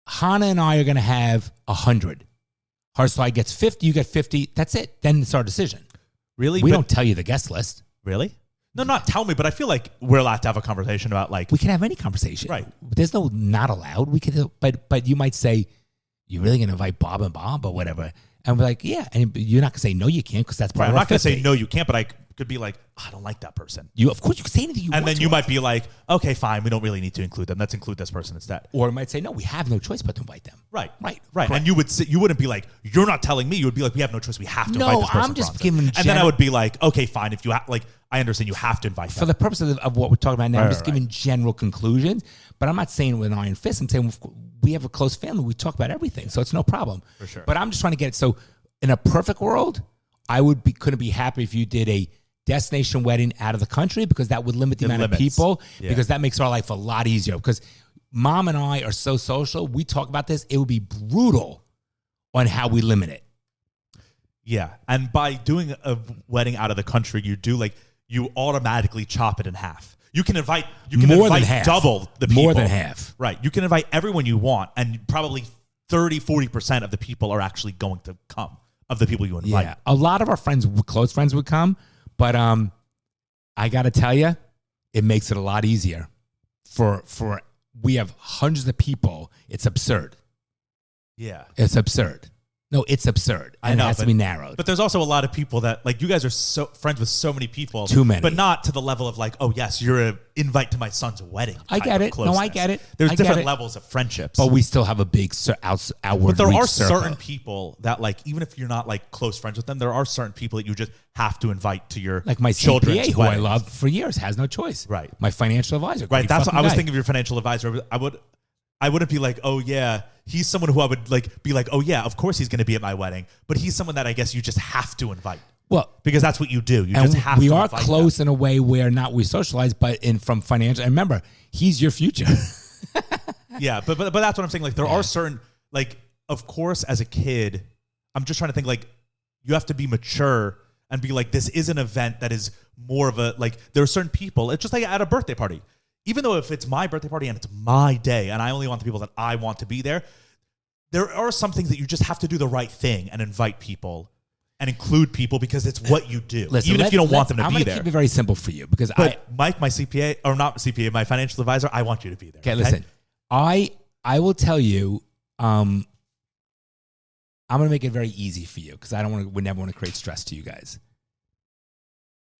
Hannah and I are going to have 100. Her side gets 50, you get 50. That's it. Then it's our decision. Really? We don't tell you the guest list. Really? No, not tell me, but I feel like we're allowed to have a conversation about like. We can have any conversation. Right. There's no not allowed. We could, but you might say, you're really going to invite Bob and Bob or whatever. And we're like, yeah. And you're not going to say, no, you can't, because that's part of our 50. I'm not going to say, no, you can't, but I could be like, I don't like that person. Of course, you can say anything you want. And then you might be like, okay, fine, we don't really need to include them. Let's include this person instead. Or it might say, no, we have no choice but to invite them. Right. Correct. And you wouldn't be like, you're not telling me. You would be like, we have no choice. We have to invite this person. No, I'm just giving. And then I would be like, okay, fine. If you I understand you have to invite them. For the purpose of what we're talking about now, I'm just giving general conclusions. But I'm not saying with an iron fist. I'm saying we have a close family. We talk about everything, so it's no problem. For sure. But I'm just trying to get it. So in a perfect world, couldn't be happy if you did a destination wedding out of the country because that would limit the amount of people because that makes our life a lot easier. Because Mom and I are so social. We talk about this. It would be brutal on how we limit it. Yeah. And by doing a wedding out of the country, you automatically chop it in half. You can invite double the people. More than half. Right. You can invite everyone you want, and probably 30-40% of the people are actually going to come, of the people you invite. Yeah. A lot of our friends, close friends, would come, but I got to tell you, it makes it a lot easier. For we have hundreds of people. It's absurd. Yeah. It's absurd. No, it's absurd. And I know, it has to be narrowed. But there's also a lot of people that, like, you guys are so friends with so many people. Too many. But not to the level of, like, oh, yes, you're an invite to my son's wedding. I get it. No, I get it. There's different levels of friendships. But we still have a big outward But there reach are circle. certain people that, like, even if you're not, like, close friends with them, there are certain people that you just have to invite to your like my children's CPA, who weddings. I love for years, has no choice. Right. My financial advisor. Right. That's what I was thinking of your financial advisor. I wouldn't be like, oh, yeah, he's someone who I would like be like, oh, yeah, of course he's going to be at my wedding. But he's someone that I guess you just have to invite. Well, because that's what you do. You just have to invite. We are close in a way where not we socialize, but from financial. And remember, he's your future. Yeah, but that's what I'm saying. Like, there are certain, like, of course, as a kid, I'm just trying to think, like, you have to be mature and be like, this is an event that is more of a, like, there are certain people. It's just like at a birthday party. Even though if it's my birthday party and it's my day and I only want the people that I want to be there, there are some things that you just have to do the right thing and invite people and include people because it's what you do. Listen, even if you don't want them to be there. I'm going to keep it very simple for you because Mike, my CPA, or not CPA, my financial advisor, I want you to be there. Okay, listen. I will tell you, I'm going to make it very easy for you because we never want to create stress to you guys.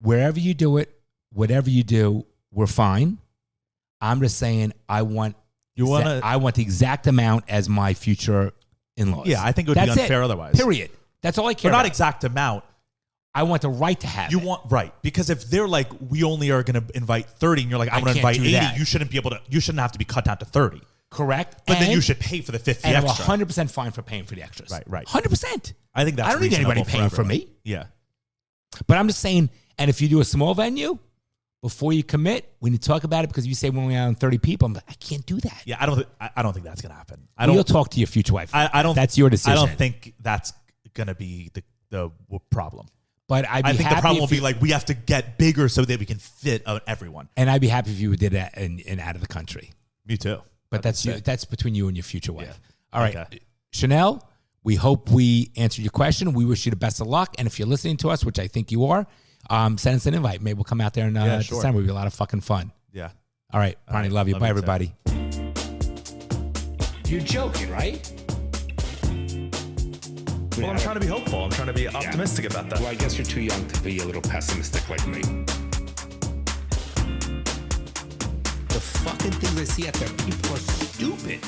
Wherever you do it, whatever you do, we're fine. I'm just saying I want the exact amount as my future in-laws. Yeah, I think it would be unfair otherwise. Period. That's all I care about. Not exact amount. I want the right to have it. Right. Because if they're like, we only are going to invite 30 and you're like, I'm going to invite 80, you shouldn't have to be cut down to 30. Correct. But then you should pay for the 50 and extra. I'm 100% fine for paying for the extras. Right. 100%. I think that's I don't need anybody paying for me. Yeah. But I'm just saying, and if you do a small venue, before you commit, we need to talk about it because if you say we're only on 30 people, I'm like, I can't do that. Yeah, I don't think that's going to happen. You'll talk to your future wife. I don't. That's your decision. I don't think that's going to be the problem. But I think the problem will be like we have to get bigger so that we can fit everyone. And I'd be happy if you did that in out of the country. Me too. But that's between you and your future wife. Yeah. All right, okay. Chanel, we hope we answered your question. We wish you the best of luck. And if you're listening to us, which I think you are, send us an invite. Maybe we'll come out there in December. It'll be a lot of fucking fun. Yeah. All right. Ronnie, love you. Bye, everybody. You're joking, right? Well, I'm trying to be hopeful. I'm trying to be optimistic about that. Well, I guess you're too young to be a little pessimistic like me. The fucking things I see out there, people are stupid.